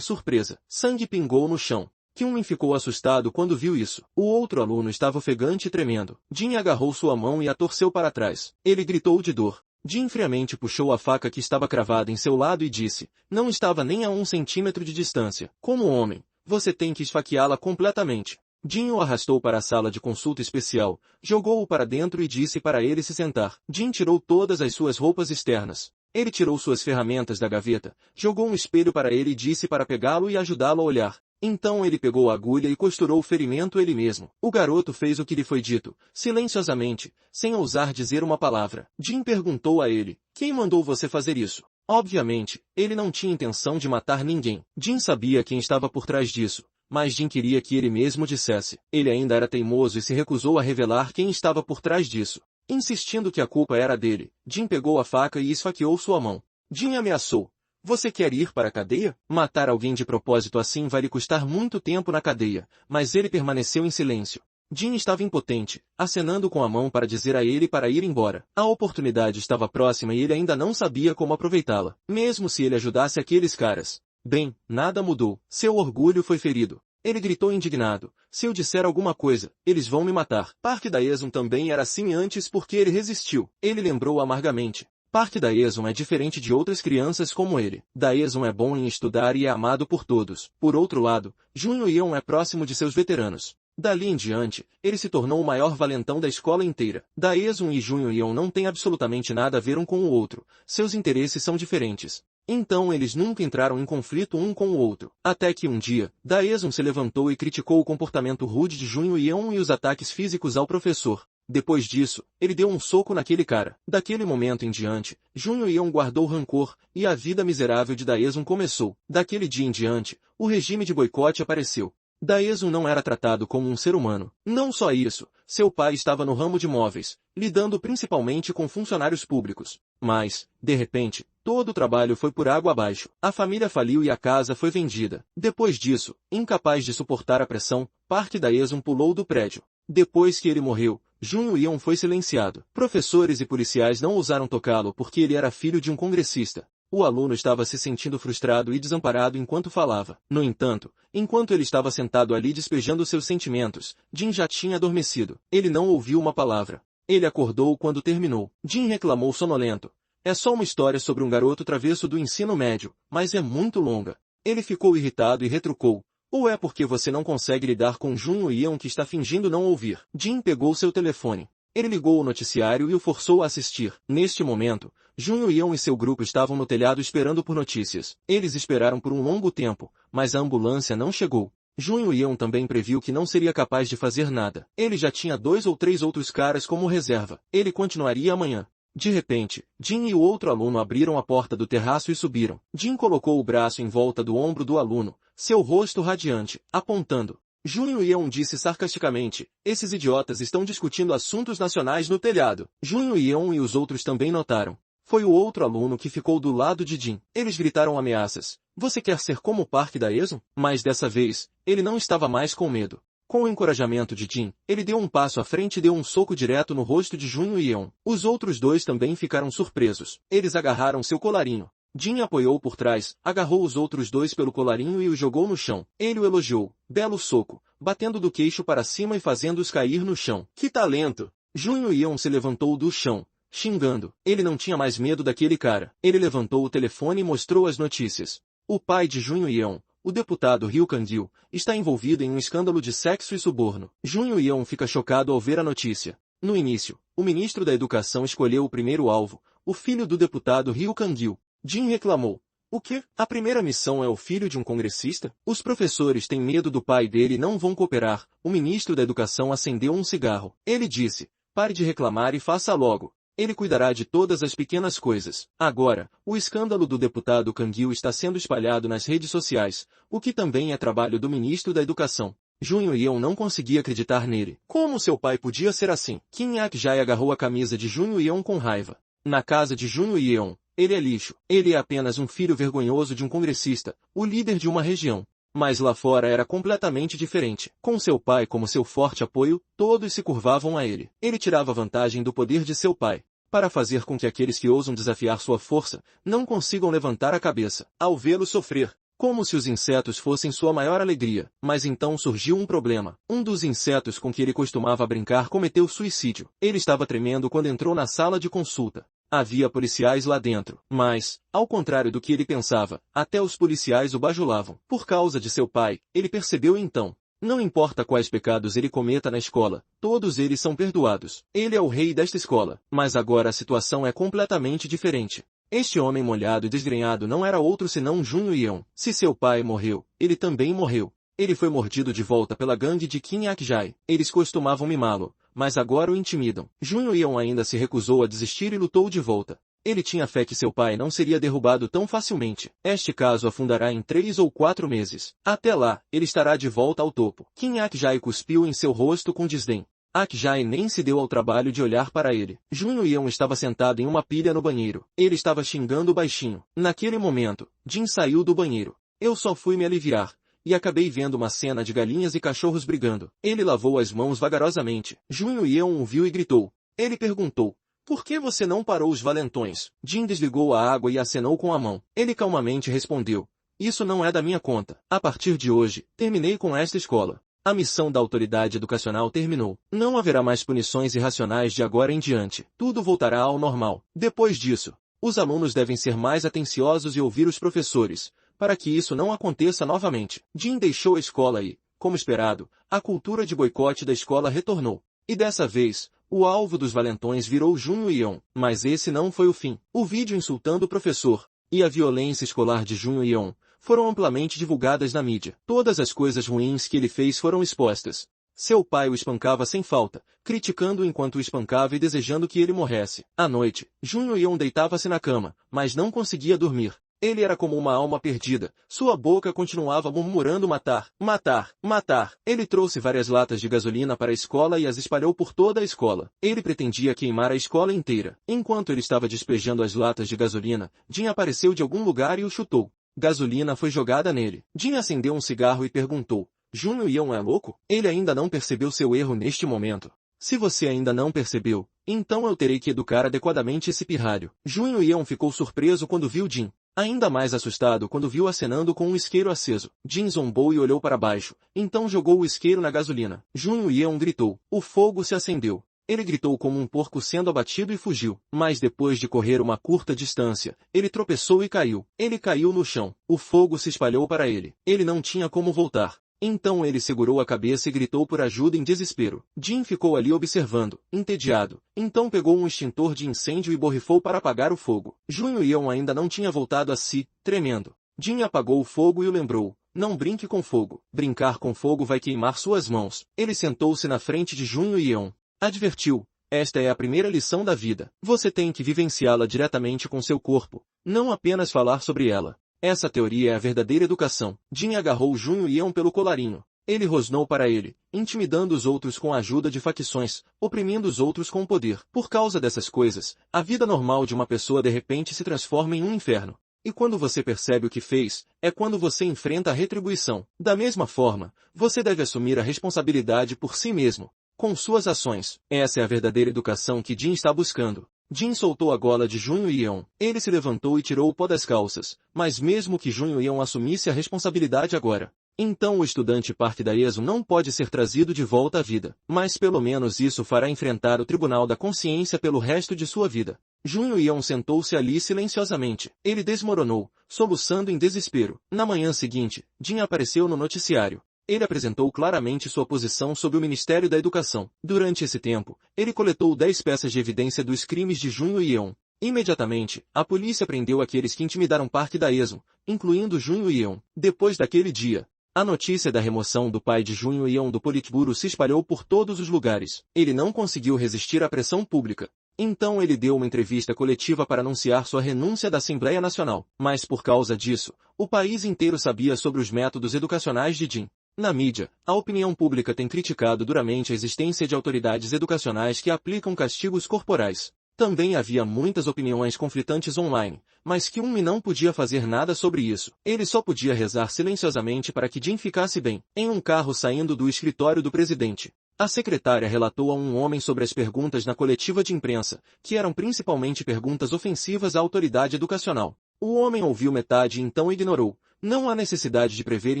surpresa. Sangue pingou no chão. Kyung-min ficou assustado quando viu isso. O outro aluno estava ofegante e tremendo. Jin agarrou sua mão e a torceu para trás. Ele gritou de dor. Jin friamente puxou a faca que estava cravada em seu lado e disse, não estava nem a 1 centímetro de distância. Como homem, você tem que esfaqueá-la completamente. Jin o arrastou para a sala de consulta especial, jogou-o para dentro e disse para ele se sentar. Jin tirou todas as suas roupas externas. Ele tirou suas ferramentas da gaveta, jogou um espelho para ele e disse para pegá-lo e ajudá-lo a olhar. Então ele pegou a agulha e costurou o ferimento ele mesmo. O garoto fez o que lhe foi dito, silenciosamente, sem ousar dizer uma palavra. Jin perguntou a ele, quem mandou você fazer isso? Obviamente, ele não tinha intenção de matar ninguém. Jin sabia quem estava por trás disso, mas Jin queria que ele mesmo dissesse. Ele ainda era teimoso e se recusou a revelar quem estava por trás disso. Insistindo que a culpa era dele, Jin pegou a faca e esfaqueou sua mão. Jin ameaçou. Você quer ir para a cadeia? Matar alguém de propósito assim vai lhe custar muito tempo na cadeia, mas ele permaneceu em silêncio. Jin estava impotente, acenando com a mão para dizer a ele para ir embora. A oportunidade estava próxima e ele ainda não sabia como aproveitá-la, mesmo se ele ajudasse aqueles caras. Bem, nada mudou. Seu orgulho foi ferido. Ele gritou indignado. Se eu disser alguma coisa, eles vão me matar. Park Dae-sun também era assim antes porque ele resistiu. Ele lembrou amargamente. Park Dae-sun é diferente de outras crianças como ele. Dae-sun é bom em estudar e é amado por todos. Por outro lado, Junho Yeon é próximo de seus veteranos. Dali em diante, ele se tornou o maior valentão da escola inteira. Dae-sun e Junho Yeon não têm absolutamente nada a ver um com o outro. Seus interesses são diferentes. Então eles nunca entraram em conflito um com o outro. Até que um dia, Dae-sun se levantou e criticou o comportamento rude de Junho Yeon e os ataques físicos ao professor. Depois disso, ele deu um soco naquele cara. Daquele momento em diante, Junho Yeon guardou rancor, e a vida miserável de Dae-sun começou. Daquele dia em diante, o regime de boicote apareceu. Dae-sun não era tratado como um ser humano. Não só isso, seu pai estava no ramo de móveis, lidando principalmente com funcionários públicos. Mas, de repente, todo o trabalho foi por água abaixo. A família faliu e a casa foi vendida. Depois disso, incapaz de suportar a pressão, Park Dae-sun pulou do prédio. Depois que ele morreu, Junho Yeon foi silenciado. Professores e policiais não ousaram tocá-lo porque ele era filho de um congressista. O aluno estava se sentindo frustrado e desamparado enquanto falava. No entanto, enquanto ele estava sentado ali despejando seus sentimentos, Jin já tinha adormecido. Ele não ouviu uma palavra. Ele acordou quando terminou. Jin reclamou sonolento. É só uma história sobre um garoto travesso do ensino médio, mas é muito longa. Ele ficou irritado e retrucou. Ou é porque você não consegue lidar com Junho Yeon que está fingindo não ouvir? Jin pegou seu telefone. Ele ligou o noticiário e o forçou a assistir. Neste momento, Junho Yeon e seu grupo estavam no telhado esperando por notícias. Eles esperaram por um longo tempo, mas a ambulância não chegou. Junho Yeon também previu que não seria capaz de fazer nada. Ele já tinha 2 ou 3 outros caras como reserva. Ele continuaria amanhã. De repente, Jin e o outro aluno abriram a porta do terraço e subiram. Jin colocou o braço em volta do ombro do aluno, seu rosto radiante, apontando. Junho Yeon disse sarcasticamente, esses idiotas estão discutindo assuntos nacionais no telhado. Junho Yeon e os outros também notaram. Foi o outro aluno que ficou do lado de Jin. Eles gritaram ameaças. Você quer ser como o Park Dae-sun? Mas dessa vez, ele não estava mais com medo. Com o encorajamento de Jin, ele deu um passo à frente e deu um soco direto no rosto de Junho Yeon. Os outros dois também ficaram surpresos. Eles agarraram seu colarinho. Jin apoiou por trás, agarrou os outros dois pelo colarinho e o jogou no chão. Ele o elogiou. Belo soco, batendo do queixo para cima e fazendo-os cair no chão. Que talento! Junho Yeon se levantou do chão, xingando. Ele não tinha mais medo daquele cara. Ele levantou o telefone e mostrou as notícias. O pai de Junho Yeon, o deputado Ryu Kang-il, está envolvido em um escândalo de sexo e suborno. Junho Yeon fica chocado ao ver a notícia. No início, o ministro da Educação escolheu o primeiro alvo, o filho do deputado Ryu Kang-il. Jin reclamou. O quê? A primeira missão é o filho de um congressista? Os professores têm medo do pai dele e não vão cooperar. O ministro da Educação acendeu um cigarro. Ele disse, pare de reclamar e faça logo. Ele cuidará de todas as pequenas coisas. Agora, o escândalo do deputado Kang-il está sendo espalhado nas redes sociais, o que também é trabalho do ministro da Educação. Junho Yeon não conseguia acreditar nele. Como seu pai podia ser assim? Kim Ak-jae agarrou a camisa de Junho Yeon com raiva. Na casa de Junho Yeon, ele é lixo. Ele é apenas um filho vergonhoso de um congressista, o líder de uma região. Mas lá fora era completamente diferente. Com seu pai como seu forte apoio, todos se curvavam a ele. Ele tirava vantagem do poder de seu pai, para fazer com que aqueles que ousam desafiar sua força, não consigam levantar a cabeça, ao vê-lo sofrer, como se os insetos fossem sua maior alegria. Mas então surgiu um problema. Um dos insetos com que ele costumava brincar cometeu suicídio. Ele estava tremendo quando entrou na sala de consulta. Havia policiais lá dentro, mas, ao contrário do que ele pensava, até os policiais o bajulavam. Por causa de seu pai, ele percebeu então. Não importa quais pecados ele cometa na escola, todos eles são perdoados. Ele é o rei desta escola, mas agora a situação é completamente diferente. Este homem molhado e desgrenhado não era outro senão Junho Yeon. Se seu pai morreu, ele também morreu. Ele foi mordido de volta pela gangue de Kim Ak-jae. Eles costumavam mimá-lo, mas agora o intimidam. Junho Yeon ainda se recusou a desistir e lutou de volta. Ele tinha fé que seu pai não seria derrubado tão facilmente. Este caso afundará em 3 ou 4 meses. Até lá, ele estará de volta ao topo. Kim Ak-jae cuspiu em seu rosto com desdém. Ak-jae nem se deu ao trabalho de olhar para ele. Junho Yeon estava sentado em uma pilha no banheiro. Ele estava xingando baixinho. Naquele momento, Jin saiu do banheiro. Eu só fui me aliviar, e acabei vendo uma cena de galinhas e cachorros brigando. Ele lavou as mãos vagarosamente. Junho Yeon o viu e gritou. Ele perguntou. Por que você não parou os valentões? Jin desligou a água e acenou com a mão. Ele calmamente respondeu. Isso não é da minha conta. A partir de hoje, terminei com esta escola. A missão da autoridade educacional terminou. Não haverá mais punições irracionais de agora em diante. Tudo voltará ao normal. Depois disso, os alunos devem ser mais atenciosos e ouvir os professores, para que isso não aconteça novamente. Jin deixou a escola e, como esperado, a cultura de boicote da escola retornou. E dessa vez, o alvo dos valentões virou Junho Yeon. Mas esse não foi o fim. O vídeo insultando o professor e a violência escolar de Junho Yeon foram amplamente divulgadas na mídia. Todas as coisas ruins que ele fez foram expostas. Seu pai o espancava sem falta, criticando-o enquanto o espancava e desejando que ele morresse. À noite, Junho Yeon deitava-se na cama, mas não conseguia dormir. Ele era como uma alma perdida. Sua boca continuava murmurando matar, matar, matar. Ele trouxe várias latas de gasolina para a escola e as espalhou por toda a escola. Ele pretendia queimar a escola inteira. Enquanto ele estava despejando as latas de gasolina, Jin apareceu de algum lugar e o chutou. Gasolina foi jogada nele. Jin acendeu um cigarro e perguntou. Junho Yeon é louco? Ele ainda não percebeu seu erro neste momento. Se você ainda não percebeu, então eu terei que educar adequadamente esse pirralho. Junho Yeon ficou surpreso quando viu Jin. Ainda mais assustado quando viu acenando com um isqueiro aceso. Jin zombou e olhou para baixo. Então jogou o isqueiro na gasolina. Junho Yeon gritou. O fogo se acendeu. Ele gritou como um porco sendo abatido e fugiu. Mas depois de correr uma curta distância, ele tropeçou e caiu. Ele caiu no chão. O fogo se espalhou para ele. Ele não tinha como voltar. Então ele segurou a cabeça e gritou por ajuda em desespero. Jin ficou ali observando, entediado. Então pegou um extintor de incêndio e borrifou para apagar o fogo. Junho Yeon ainda não tinha voltado a si, tremendo. Jin apagou o fogo e o lembrou. Não brinque com fogo. Brincar com fogo vai queimar suas mãos. Ele sentou-se na frente de Junho Yeon. Advertiu. Esta é a primeira lição da vida. Você tem que vivenciá-la diretamente com seu corpo, não apenas falar sobre ela. Essa teoria é a verdadeira educação. Jin agarrou Junho Yeon pelo colarinho. Ele rosnou para ele, intimidando os outros com a ajuda de facções, oprimindo os outros com o poder. Por causa dessas coisas, a vida normal de uma pessoa de repente se transforma em um inferno. E quando você percebe o que fez, é quando você enfrenta a retribuição. Da mesma forma, você deve assumir a responsabilidade por si mesmo, com suas ações. Essa é a verdadeira educação que Jin está buscando. Jin soltou a gola de Junho Yeon. Ele se levantou e tirou o pó das calças, mas mesmo que Junho Yeon assumisse a responsabilidade agora, então o estudante parte da ESO não pode ser trazido de volta à vida. Mas pelo menos isso fará enfrentar o tribunal da consciência pelo resto de sua vida. Junho Yeon sentou-se ali silenciosamente. Ele desmoronou, soluçando em desespero. Na manhã seguinte, Jin apareceu no noticiário. Ele apresentou claramente sua posição sobre o Ministério da Educação. Durante esse tempo, ele coletou 10 peças de evidência dos crimes de Junho Yeon. Imediatamente, a polícia prendeu aqueles que intimidaram parte da ESO, incluindo Junho Yeon. Depois daquele dia, a notícia da remoção do pai de Junho Yeon do Politburo se espalhou por todos os lugares. Ele não conseguiu resistir à pressão pública. Então ele deu uma entrevista coletiva para anunciar sua renúncia da Assembleia Nacional. Mas por causa disso, o país inteiro sabia sobre os métodos educacionais de Jin. Na mídia, a opinião pública tem criticado duramente a existência de autoridades educacionais que aplicam castigos corporais. Também havia muitas opiniões conflitantes online, mas Kyung-mi não podia fazer nada sobre isso. Ele só podia rezar silenciosamente para que Jin ficasse bem. Em um carro saindo do escritório do presidente, a secretária relatou a um homem sobre as perguntas na coletiva de imprensa, que eram principalmente perguntas ofensivas à autoridade educacional. O homem ouviu metade e então ignorou. Não há necessidade de prever e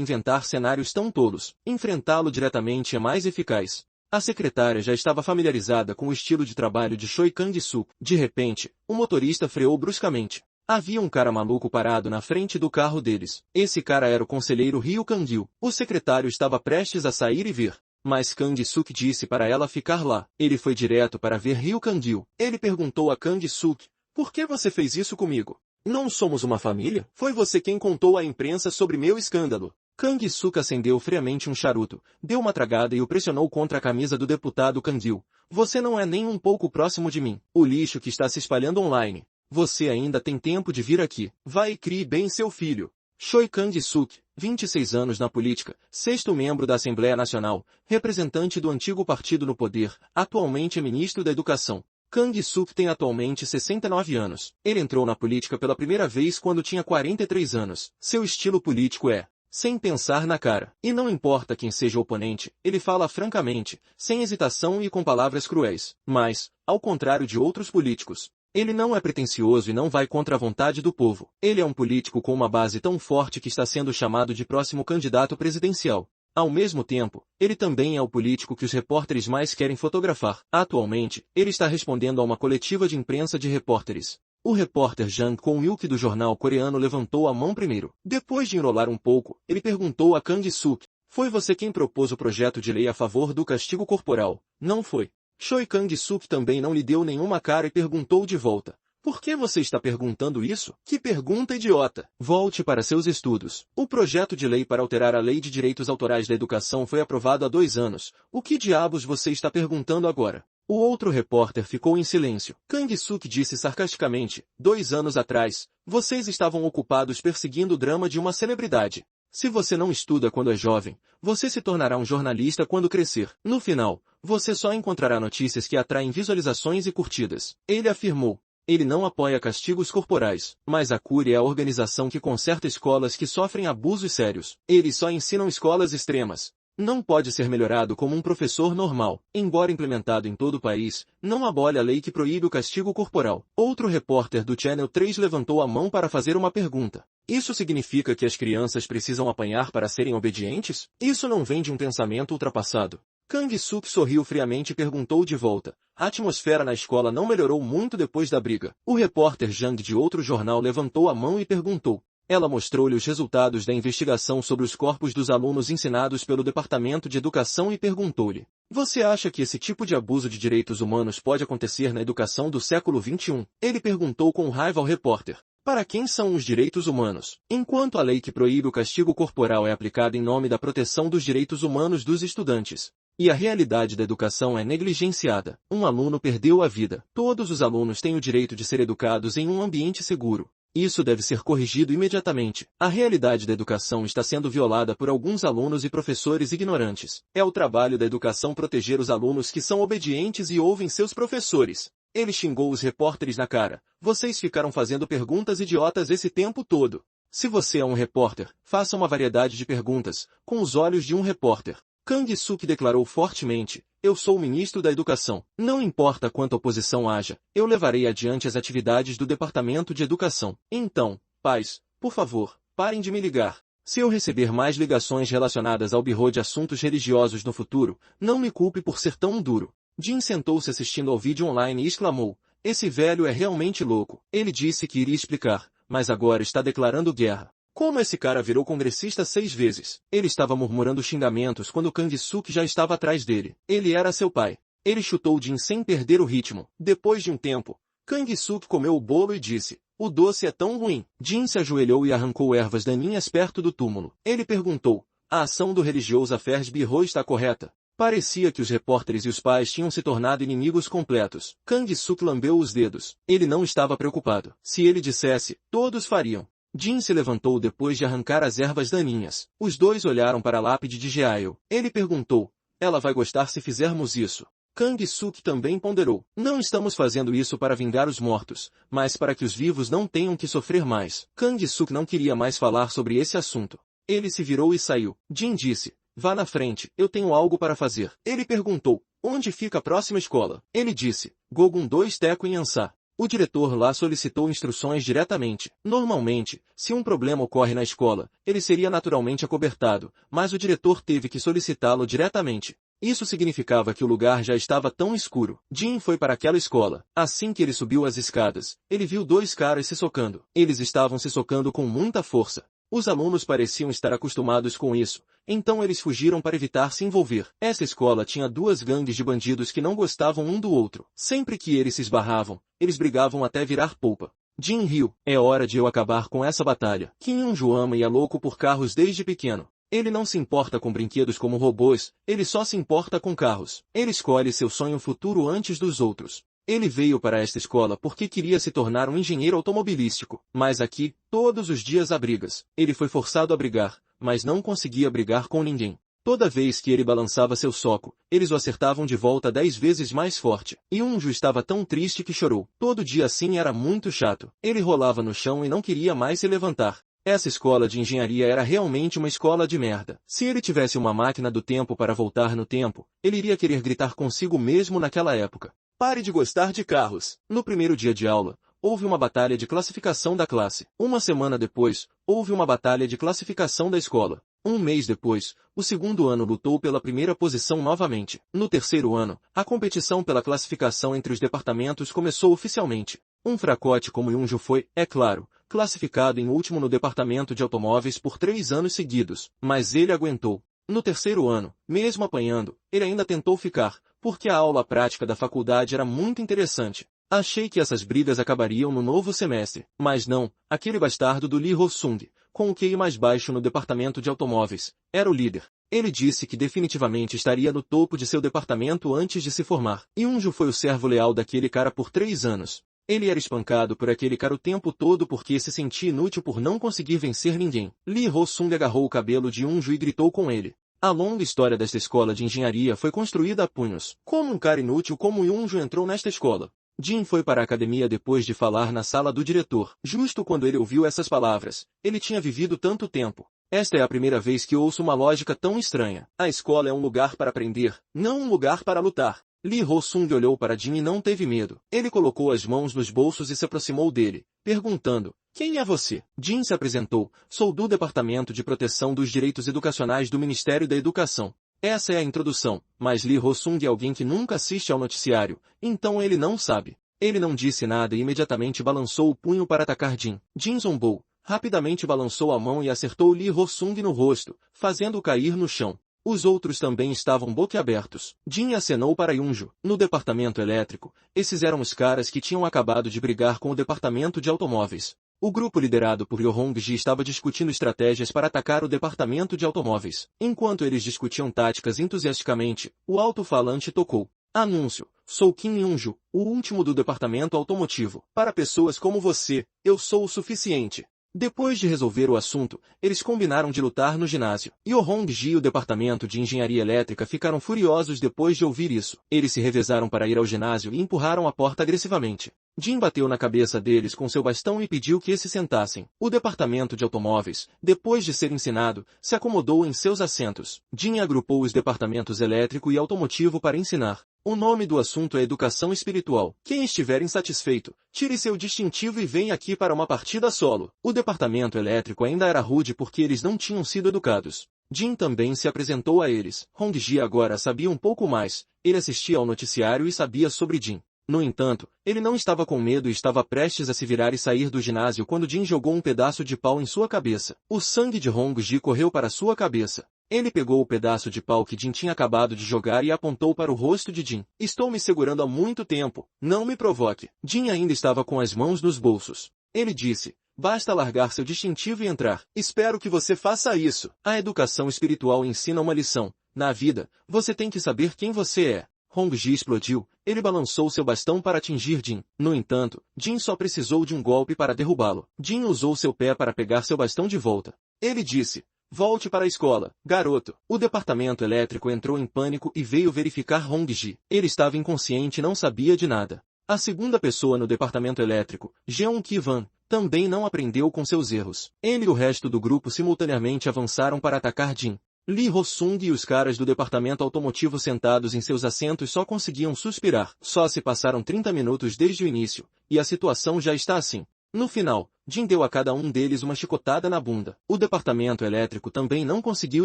inventar cenários tão tolos. Enfrentá-lo diretamente é mais eficaz. A secretária já estava familiarizada com o estilo de trabalho de Choi Kang-suk. De repente, o motorista freou bruscamente. Havia um cara maluco parado na frente do carro deles. Esse cara era o conselheiro Ryu Kang-il. O secretário estava prestes a sair e vir. Mas Kang-suk disse para ela ficar lá. Ele foi direto para ver Ryu Kang-il. Ele perguntou a Kang-suk, por que você fez isso comigo? Não somos uma família? Foi você quem contou à imprensa sobre meu escândalo. Kang-suk acendeu friamente um charuto, deu uma tragada e o pressionou contra a camisa do deputado Kang-il. Você não é nem um pouco próximo de mim. O lixo que está se espalhando online. Você ainda tem tempo de vir aqui. Vai e crie bem seu filho. Choi Kang-suk, 26 anos na política, sexto membro da Assembleia Nacional, representante do antigo partido no poder, atualmente é ministro da Educação. Kang-suk tem atualmente 69 anos. Ele entrou na política pela primeira vez quando tinha 43 anos. Seu estilo político é sem pensar na cara. E não importa quem seja o oponente, ele fala francamente, sem hesitação e com palavras cruéis. Mas, ao contrário de outros políticos, ele não é pretensioso e não vai contra a vontade do povo. Ele é um político com uma base tão forte que está sendo chamado de próximo candidato presidencial. Ao mesmo tempo, ele também é o político que os repórteres mais querem fotografar. Atualmente, ele está respondendo a uma coletiva de imprensa de repórteres. O repórter Jang Kong-ilk do jornal coreano levantou a mão primeiro. Depois de enrolar um pouco, ele perguntou a Kang-suk, foi você quem propôs o projeto de lei a favor do castigo corporal, não foi? Choi Kang-suk também não lhe deu nenhuma cara e perguntou de volta. Por que você está perguntando isso? Que pergunta idiota! Volte para seus estudos. O projeto de lei para alterar a Lei de Direitos Autorais da Educação foi aprovado há 2 anos. O que diabos você está perguntando agora? O outro repórter ficou em silêncio. Kang-suk disse sarcasticamente, 2 anos atrás, vocês estavam ocupados perseguindo o drama de uma celebridade. Se você não estuda quando é jovem, você se tornará um jornalista quando crescer. No final, você só encontrará notícias que atraem visualizações e curtidas. Ele afirmou. Ele não apoia castigos corporais, mas a CURE é a organização que conserta escolas que sofrem abusos sérios. Eles só ensinam escolas extremas. Não pode ser melhorado como um professor normal. Embora implementado em todo o país, não abole a lei que proíbe o castigo corporal. Outro repórter do Channel 3 levantou a mão para fazer uma pergunta. Isso significa que as crianças precisam apanhar para serem obedientes? Isso não vem de um pensamento ultrapassado. Kang-suk sorriu friamente e perguntou de volta. A atmosfera na escola não melhorou muito depois da briga. O repórter Jang de outro jornal levantou a mão e perguntou. Ela mostrou-lhe os resultados da investigação sobre os corpos dos alunos ensinados pelo Departamento de Educação e perguntou-lhe. Você acha que esse tipo de abuso de direitos humanos pode acontecer na educação do século XXI? Ele perguntou com raiva ao repórter. Para quem são os direitos humanos? Enquanto a lei que proíbe o castigo corporal é aplicada em nome da proteção dos direitos humanos dos estudantes, e a realidade da educação é negligenciada, um aluno perdeu a vida. Todos os alunos têm o direito de ser educados em um ambiente seguro. Isso deve ser corrigido imediatamente. A realidade da educação está sendo violada por alguns alunos e professores ignorantes. É o trabalho da educação proteger os alunos que são obedientes e ouvem seus professores. Ele xingou os repórteres na cara. Vocês ficaram fazendo perguntas idiotas esse tempo todo. Se você é um repórter, faça uma variedade de perguntas, com os olhos de um repórter. Kang-suk declarou fortemente, eu sou o ministro da Educação. Não importa quanta oposição haja, eu levarei adiante as atividades do Departamento de Educação. Então, pais, por favor, parem de me ligar. Se eu receber mais ligações relacionadas ao birô de assuntos religiosos no futuro, não me culpe por ser tão duro. Jin sentou-se assistindo ao vídeo online e exclamou, esse velho é realmente louco. Ele disse que iria explicar, mas agora está declarando guerra. Como esse cara virou congressista 6 vezes? Ele estava murmurando xingamentos quando Kang-suk já estava atrás dele. Ele era seu pai. Ele chutou Jin sem perder o ritmo. Depois de um tempo, Kang-suk comeu o bolo e disse, o doce é tão ruim. Jin se ajoelhou e arrancou ervas daninhas perto do túmulo. Ele perguntou, a ação do religioso Affairs Bureau está correta? Parecia que os repórteres e os pais tinham se tornado inimigos completos. Kang-suk lambeu os dedos. Ele não estava preocupado. Se ele dissesse, todos fariam. Jin se levantou depois de arrancar as ervas daninhas. Os dois olharam para a lápide de Jeail. Ele perguntou, ela vai gostar se fizermos isso? Kang-suk também ponderou. Não estamos fazendo isso para vingar os mortos, mas para que os vivos não tenham que sofrer mais. Kang-suk não queria mais falar sobre esse assunto. Ele se virou e saiu. Jin disse, vá na frente, eu tenho algo para fazer. Ele perguntou, onde fica a próxima escola? Ele disse, Gogun 2 Teco em Ansar. O diretor lá solicitou instruções diretamente. Normalmente, se um problema ocorre na escola, ele seria naturalmente acobertado, mas o diretor teve que solicitá-lo diretamente. Isso significava que o lugar já estava tão escuro. Jin foi para aquela escola. Assim que ele subiu as escadas, ele viu dois caras se socando. Eles estavam se socando com muita força. Os alunos pareciam estar acostumados com isso, então eles fugiram para evitar se envolver. Essa escola tinha duas gangues de bandidos que não gostavam um do outro. Sempre que eles se esbarravam, eles brigavam até virar polpa. Jin riu. É hora de eu acabar com essa batalha. Kim Yun-ju ama e é louco por carros desde pequeno. Ele não se importa com brinquedos como robôs, ele só se importa com carros. Ele escolhe seu sonho futuro antes dos outros. Ele veio para esta escola porque queria se tornar um engenheiro automobilístico. Mas aqui, todos os dias há brigas. Ele foi forçado a brigar, mas não conseguia brigar com ninguém. Toda vez que ele balançava seu soco, eles o acertavam de volta 10 vezes mais forte. Yunju estava tão triste que chorou. Todo dia assim era muito chato. Ele rolava no chão e não queria mais se levantar. Essa escola de engenharia era realmente uma escola de merda. Se ele tivesse uma máquina do tempo para voltar no tempo, ele iria querer gritar consigo mesmo naquela época. Pare de gostar de carros. No primeiro dia de aula, houve uma batalha de classificação da classe. Uma semana depois, houve uma batalha de classificação da escola. Um mês depois, o segundo ano lutou pela primeira posição novamente. No terceiro ano, a competição pela classificação entre os departamentos começou oficialmente. Um fracote como Yunju foi, é claro, classificado em último no departamento de automóveis por 3 anos seguidos, mas ele aguentou. No terceiro ano, mesmo apanhando, ele ainda tentou ficar, porque a aula prática da faculdade era muito interessante. Achei que essas brigas acabariam no novo semestre, mas não, aquele bastardo do Lee Ho-sung, com o QI mais baixo no departamento de automóveis, era o líder. Ele disse que definitivamente estaria no topo de seu departamento antes de se formar. Yunju foi o servo leal daquele cara por 3 anos. Ele era espancado por aquele cara o tempo todo porque se sentia inútil por não conseguir vencer ninguém. Lee Ho-sung agarrou o cabelo de Yunju e gritou com ele. A longa história desta escola de engenharia foi construída a punhos. Como um cara inútil como Yunju entrou nesta escola? Jin foi para a academia depois de falar na sala do diretor. Justo quando ele ouviu essas palavras, ele tinha vivido tanto tempo. Esta é a primeira vez que ouço uma lógica tão estranha. A escola é um lugar para aprender, não um lugar para lutar. Lee Ho-sung olhou para Jin e não teve medo. Ele colocou as mãos nos bolsos e se aproximou dele, perguntando, quem é você? Jin se apresentou, sou do Departamento de Proteção dos Direitos Educacionais do Ministério da Educação. Essa é a introdução, mas Lee Ho-sung é alguém que nunca assiste ao noticiário, então ele não sabe. Ele não disse nada e imediatamente balançou o punho para atacar Jin. Jin zombou, rapidamente balançou a mão e acertou Lee Ho-sung no rosto, fazendo-o cair no chão. Os outros também estavam boquiabertos. Jin acenou para Yunju. No departamento elétrico, esses eram os caras que tinham acabado de brigar com o departamento de automóveis. O grupo liderado por Yohong-ji estava discutindo estratégias para atacar o departamento de automóveis. Enquanto eles discutiam táticas entusiasticamente, o alto-falante tocou. Anúncio. Sou Kim Yunju, o último do departamento automotivo. Para pessoas como você, eu sou o suficiente. Depois de resolver o assunto, eles combinaram de lutar no ginásio. Yohong-ji e o departamento de engenharia elétrica ficaram furiosos depois de ouvir isso. Eles se revezaram para ir ao ginásio e empurraram a porta agressivamente. Jin bateu na cabeça deles com seu bastão e pediu que se sentassem. O departamento de automóveis, depois de ser ensinado, se acomodou em seus assentos. Jin agrupou os departamentos elétrico e automotivo para ensinar. O nome do assunto é educação espiritual. Quem estiver insatisfeito, tire seu distintivo e venha aqui para uma partida solo. O departamento elétrico ainda era rude porque eles não tinham sido educados. Jin também se apresentou a eles. Hong-ji agora sabia um pouco mais. Ele assistia ao noticiário e sabia sobre Jin. No entanto, ele não estava com medo e estava prestes a se virar e sair do ginásio quando Jin jogou um pedaço de pau em sua cabeça. O sangue de Hong-ji correu para sua cabeça. Ele pegou o pedaço de pau que Jin tinha acabado de jogar e apontou para o rosto de Jin. Estou me segurando há muito tempo. Não me provoque. Jin ainda estava com as mãos nos bolsos. Ele disse, basta largar seu distintivo e entrar. Espero que você faça isso. A educação espiritual ensina uma lição. Na vida, você tem que saber quem você é. Hong-ji explodiu. Ele balançou seu bastão para atingir Jin. No entanto, Jin só precisou de um golpe para derrubá-lo. Jin usou seu pé para pegar seu bastão de volta. Ele disse: "Volte para a escola, garoto." O departamento elétrico entrou em pânico e veio verificar Hong-ji. Ele estava inconsciente e não sabia de nada. A segunda pessoa no departamento elétrico, Jeon Ki-van, também não aprendeu com seus erros. Ele e o resto do grupo simultaneamente avançaram para atacar Jin. Lee Ho-sung e os caras do departamento automotivo sentados em seus assentos só conseguiam suspirar. Só se passaram 30 minutos desde o início, e a situação já está assim. No final, Jin deu a cada um deles uma chicotada na bunda. O departamento elétrico também não conseguiu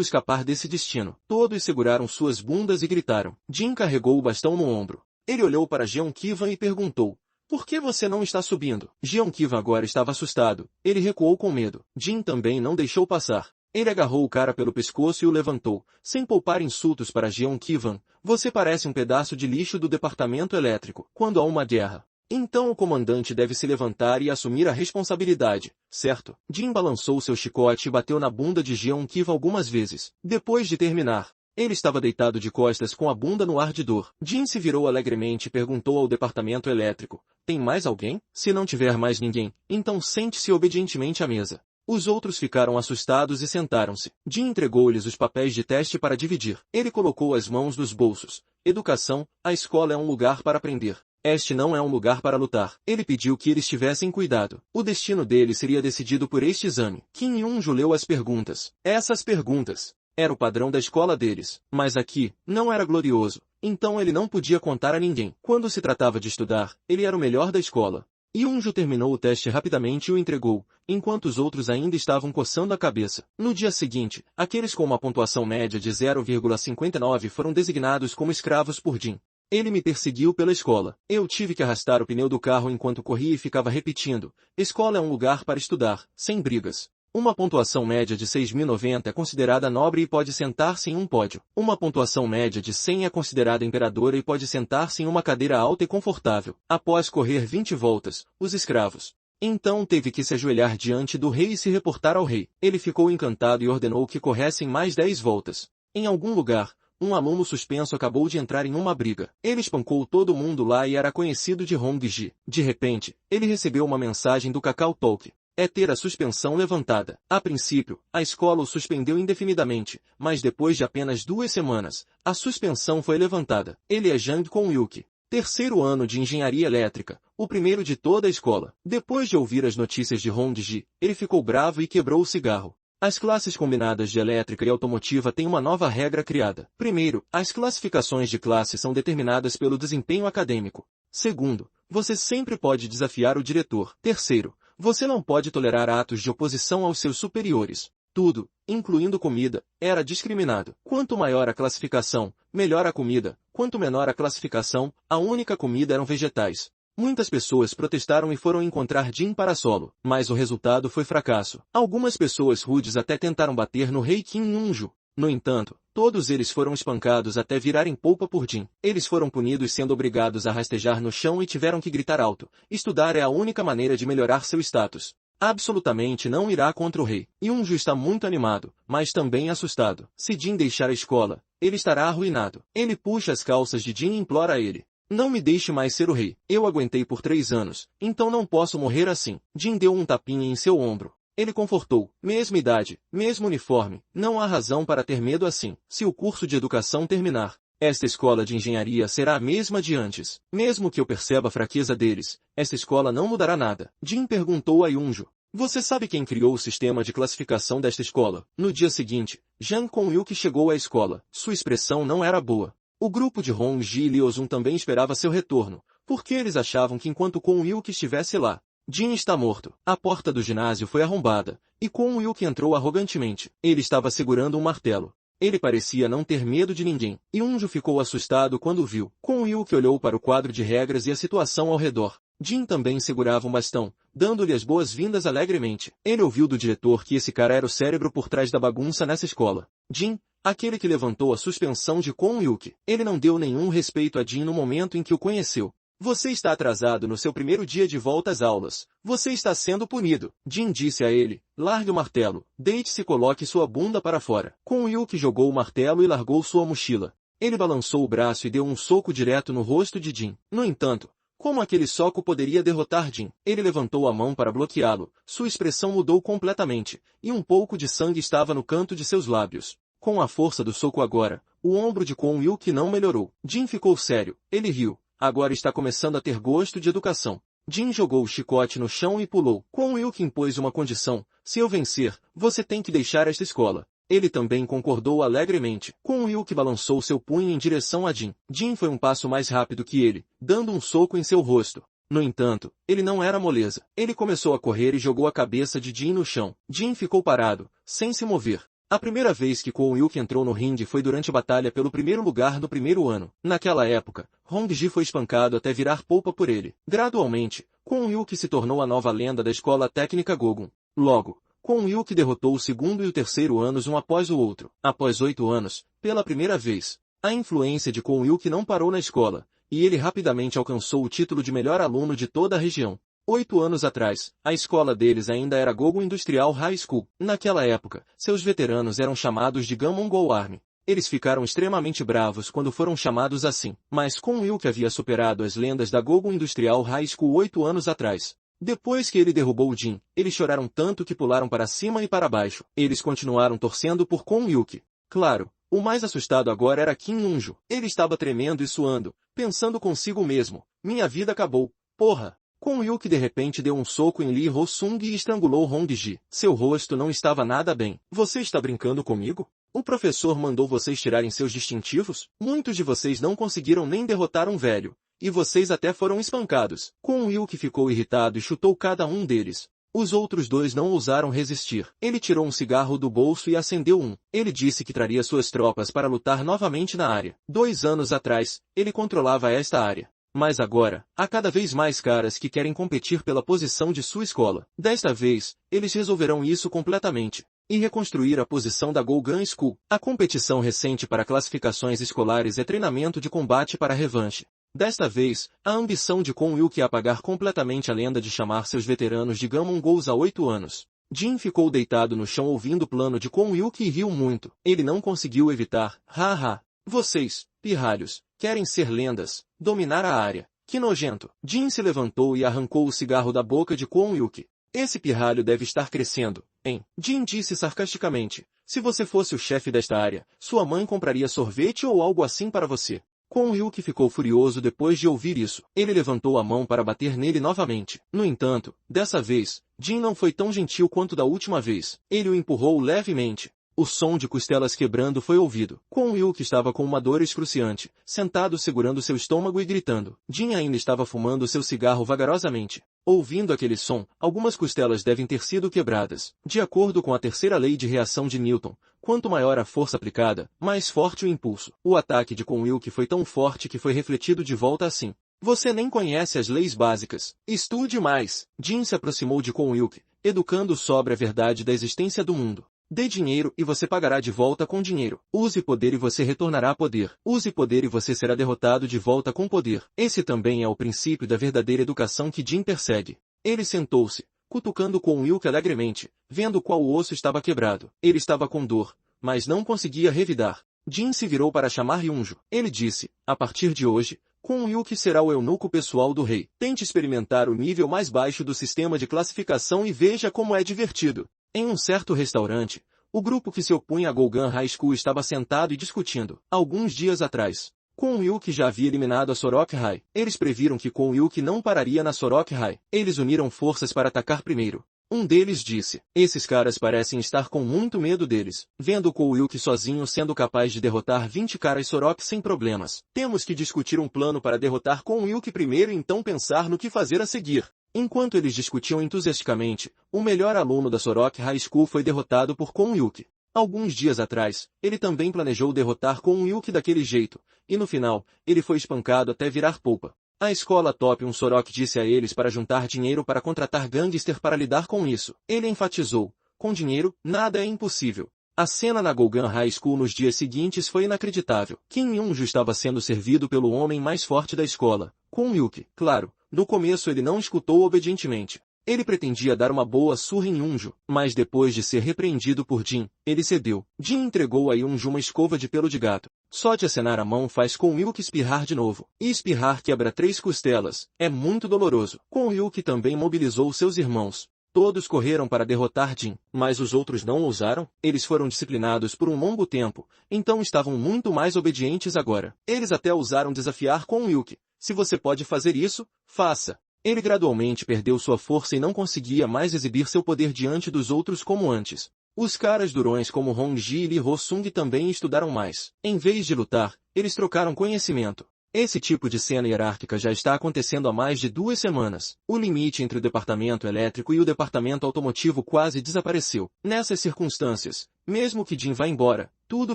escapar desse destino. Todos seguraram suas bundas e gritaram. Jin carregou o bastão no ombro. Ele olhou para Jeon Ki-van e perguntou: "Por que você não está subindo?" Jeon Ki-van agora estava assustado. Ele recuou com medo. Jin também não deixou passar. Ele agarrou o cara pelo pescoço e o levantou, sem poupar insultos para Jeon Ki-van. "Você parece um pedaço de lixo do departamento elétrico. Quando há uma guerra, então o comandante deve se levantar e assumir a responsabilidade, certo?" Jin balançou seu chicote e bateu na bunda de Jeon Ki-van algumas vezes. Depois de terminar, ele estava deitado de costas com a bunda no ar de dor. Jin se virou alegremente e perguntou ao departamento elétrico: "Tem mais alguém? Se não tiver mais ninguém, então sente-se obedientemente à mesa." Os outros ficaram assustados e sentaram-se. Jin entregou-lhes os papéis de teste para dividir. Ele colocou as mãos nos bolsos. "Educação, a escola é um lugar para aprender. Este não é um lugar para lutar." Ele pediu que eles tivessem cuidado. O destino deles seria decidido por este exame. Kim Yun-ju leu as perguntas. Essas perguntas era o padrão da escola deles. Mas aqui, não era glorioso. Então ele não podia contar a ninguém. Quando se tratava de estudar, ele era o melhor da escola. Yunju terminou o teste rapidamente e o entregou, enquanto os outros ainda estavam coçando a cabeça. No dia seguinte, aqueles com uma pontuação média de 0,59 foram designados como escravos por Jin. "Ele me perseguiu pela escola. Eu tive que arrastar o pneu do carro enquanto corria e ficava repetindo: 'Escola é um lugar para estudar, sem brigas.'" Uma pontuação média de 6.090 é considerada nobre e pode sentar-se em um pódio. Uma pontuação média de 100 é considerada imperadora e pode sentar-se em uma cadeira alta e confortável. Após correr 20 voltas, os escravos então teve que se ajoelhar diante do rei e se reportar ao rei. Ele ficou encantado e ordenou que corressem mais 10 voltas. Em algum lugar, um aluno suspenso acabou de entrar em uma briga. Ele espancou todo mundo lá e era conhecido de Hong-ji. De repente, ele recebeu uma mensagem do Kakao Talk: "É ter a suspensão levantada." A princípio, a escola o suspendeu indefinidamente, mas depois de apenas 2 semanas, a suspensão foi levantada. Ele é Jang Kon-yuki, terceiro ano de engenharia elétrica, o primeiro de toda a escola. Depois de ouvir as notícias de Hong-ji, ele ficou bravo e quebrou o cigarro. As classes combinadas de elétrica e automotiva têm uma nova regra criada. Primeiro, as classificações de classe são determinadas pelo desempenho acadêmico. Segundo, você sempre pode desafiar o diretor. Terceiro, você não pode tolerar atos de oposição aos seus superiores. Tudo, incluindo comida, era discriminado. Quanto maior a classificação, melhor a comida. Quanto menor a classificação, a única comida eram vegetais. Muitas pessoas protestaram e foram encontrar Jin para solo, mas o resultado foi fracasso. Algumas pessoas rudes até tentaram bater no rei Kim Yun-ju. No entanto, todos eles foram espancados até virarem polpa por Jin. Eles foram punidos sendo obrigados a rastejar no chão e tiveram que gritar alto: "Estudar é a única maneira de melhorar seu status. Absolutamente não irá contra o rei." Yunju está muito animado, mas também assustado. Se Jin deixar a escola, ele estará arruinado. Ele puxa as calças de Jin e implora a ele: "Não me deixe mais ser o rei. Eu aguentei por 3 anos, então não posso morrer assim." Jin deu um tapinha em seu ombro. Ele confortou: "Mesma idade, mesmo uniforme, não há razão para ter medo assim. Se o curso de educação terminar, esta escola de engenharia será a mesma de antes. Mesmo que eu perceba a fraqueza deles, esta escola não mudará nada." Jin perguntou a Yunju: "Você sabe quem criou o sistema de classificação desta escola?" No dia seguinte, Jang Kon-yuki chegou à escola. Sua expressão não era boa. O grupo de Hong-ji e Liozun também esperava seu retorno, porque eles achavam que enquanto Kon-yuki estivesse lá, Jin está morto. A porta do ginásio foi arrombada, e Kon-yuki entrou arrogantemente. Ele estava segurando um martelo. Ele parecia não ter medo de ninguém. Yunju ficou assustado quando o viu. Kon-yuki olhou para o quadro de regras e a situação ao redor. Jin também segurava um bastão, dando-lhe as boas-vindas alegremente. Ele ouviu do diretor que esse cara era o cérebro por trás da bagunça nessa escola. Jin, aquele que levantou a suspensão de Kon-yuki. Ele não deu nenhum respeito a Jin no momento em que o conheceu. "Você está atrasado no seu primeiro dia de volta às aulas. Você está sendo punido." Jin disse a ele: "Largue o martelo, deite-se e coloque sua bunda para fora." Kon-yuki jogou o martelo e largou sua mochila. Ele balançou o braço e deu um soco direto no rosto de Jin. No entanto, como aquele soco poderia derrotar Jin? Ele levantou a mão para bloqueá-lo, sua expressão mudou completamente, e um pouco de sangue estava no canto de seus lábios. Com a força do soco agora, o ombro de Kwon Yuki não melhorou. Jin ficou sério, ele riu. Agora está começando a ter gosto de educação. Jin jogou o chicote no chão e pulou. Kwon Yuki impôs uma condição: se eu vencer, você tem que deixar esta escola. Ele também concordou alegremente. Kwon Yuki balançou seu punho em direção a Jin. Jin foi um passo mais rápido que ele, dando um soco em seu rosto. No entanto, ele não era moleza. Ele começou a correr e jogou a cabeça de Jin no chão. Jin ficou parado, sem se mover. A primeira vez que Kwon Yuki entrou no ringue foi durante a batalha pelo primeiro lugar no primeiro ano. Naquela época, Hong-ji foi espancado até virar polpa por ele. Gradualmente, Kwon Yuki se tornou a nova lenda da escola técnica Gogun. Logo, Kwon Yuki derrotou o segundo e o terceiro anos um após o outro. Após 8 anos, pela primeira vez, a influência de Kwon Yuki não parou na escola, e ele rapidamente alcançou o título de melhor aluno de toda a região. 8 anos atrás, a escola deles ainda era Gogun Industrial High School. Naquela época, seus veteranos eram chamados de Gamongol Army. Eles ficaram extremamente bravos quando foram chamados assim. Mas Kwon Yuki havia superado as lendas da Gogun Industrial High School 8 anos atrás. Depois que ele derrubou Jin, eles choraram tanto que pularam para cima e para baixo. Eles continuaram torcendo por Kwon Yuki. Claro, o mais assustado agora era Kim Yunjo. Ele estava tremendo e suando, pensando consigo mesmo: minha vida acabou, porra! Kwon Yuki de repente deu um soco em Lee Ho-sung e estrangulou Hong-ji. Seu rosto não estava nada bem. Você está brincando comigo? O professor mandou vocês tirarem seus distintivos? Muitos de vocês não conseguiram nem derrotar um velho. E vocês até foram espancados. Kwon Yuki ficou irritado e chutou cada um deles. Os outros dois não ousaram resistir. Ele tirou um cigarro do bolso e acendeu um. Ele disse que traria suas tropas para lutar novamente na área. 2 anos atrás, ele controlava esta área. Mas agora, há cada vez mais caras que querem competir pela posição de sua escola. Desta vez, eles resolverão isso completamente e reconstruir a posição da Gogun School. A competição recente para classificações escolares é treinamento de combate para revanche. Desta vez, a ambição de Kwon Yuki é apagar completamente a lenda de chamar seus veteranos de Gamongols há 8 anos. Jin ficou deitado no chão ouvindo o plano de Kwon Yuki e riu muito. Ele não conseguiu evitar. Haha. Vocês, pirralhos, querem ser lendas, dominar a área. Que nojento. Jin se levantou e arrancou o cigarro da boca de Kwon Yuki. Esse pirralho deve estar crescendo, hein? Jin disse sarcasticamente. Se você fosse o chefe desta área, sua mãe compraria sorvete ou algo assim para você. Kwon Yuki ficou furioso depois de ouvir isso. Ele levantou a mão para bater nele novamente. No entanto, dessa vez, Jin não foi tão gentil quanto da última vez. Ele o empurrou levemente. O som de costelas quebrando foi ouvido. Kwon Yuki estava com uma dor excruciante, sentado segurando seu estômago e gritando. Jin ainda estava fumando seu cigarro vagarosamente. Ouvindo aquele som, algumas costelas devem ter sido quebradas. De acordo com a terceira lei de reação de Newton, quanto maior a força aplicada, mais forte o impulso. O ataque de Kwon Yuki foi tão forte que foi refletido de volta assim. Você nem conhece as leis básicas. Estude mais. Jin se aproximou de Kwon Yuki, educando-o sobre a verdade da existência do mundo. Dê dinheiro e você pagará de volta com dinheiro. Use poder e você retornará poder. Use poder e você será derrotado de volta com poder. Esse também é o princípio da verdadeira educação que Jin persegue. Ele sentou-se, cutucando Kwon Yuki alegremente, vendo qual osso estava quebrado. Ele estava com dor, mas não conseguia revidar. Jin se virou para chamar Yunjo. Ele disse: a partir de hoje, Kwon Yuki será o eunuco pessoal do rei. Tente experimentar o nível mais baixo do sistema de classificação e veja como é divertido. Em um certo restaurante, o grupo que se opunha à Gogun High School estava sentado e discutindo. Alguns dias atrás, Kwon Yuki já havia eliminado a Sorok High. Eles previram que Kwon Yuki não pararia na Sorok High. Eles uniram forças para atacar primeiro. Um deles disse: esses caras parecem estar com muito medo deles. Vendo Kwon Yuki sozinho sendo capaz de derrotar 20 caras Sorok sem problemas. Temos que discutir um plano para derrotar Kwon Yuki primeiro e então pensar no que fazer a seguir. Enquanto eles discutiam entusiasticamente, o melhor aluno da Sorok High School foi derrotado por Kwon Yuki. Alguns dias atrás, ele também planejou derrotar Kwon Yuki daquele jeito, e no final, ele foi espancado até virar polpa. A escola Top 1 Sorok disse a eles para juntar dinheiro para contratar gangster para lidar com isso. Ele enfatizou: com dinheiro, nada é impossível. A cena na Gogun High School nos dias seguintes foi inacreditável. Kim Yunjo estava sendo servido pelo homem mais forte da escola, Kwon Yuki. Claro, no começo ele não escutou obedientemente. Ele pretendia dar uma boa surra em Yunjo, mas depois de ser repreendido por Jin, ele cedeu. Jin entregou a Yunjo uma escova de pelo de gato. Só de acenar a mão faz Kwon Yuki espirrar de novo. E espirrar quebra 3 costelas. É muito doloroso. Kwon Yuki também mobilizou seus irmãos. Todos correram para derrotar Jin, mas os outros não ousaram. Eles foram disciplinados por um longo tempo, então estavam muito mais obedientes agora. Eles até ousaram desafiar Kwon Yuki. Se você pode fazer isso, faça. Ele gradualmente perdeu sua força e não conseguia mais exibir seu poder diante dos outros como antes. Os caras durões como Hongji e Lee Ho-sung também estudaram mais. Em vez de lutar, eles trocaram conhecimento. Esse tipo de cena hierárquica já está acontecendo há mais de 2 semanas. O limite entre o departamento elétrico e o departamento automotivo quase desapareceu. Nessas circunstâncias, mesmo que Jin vá embora, tudo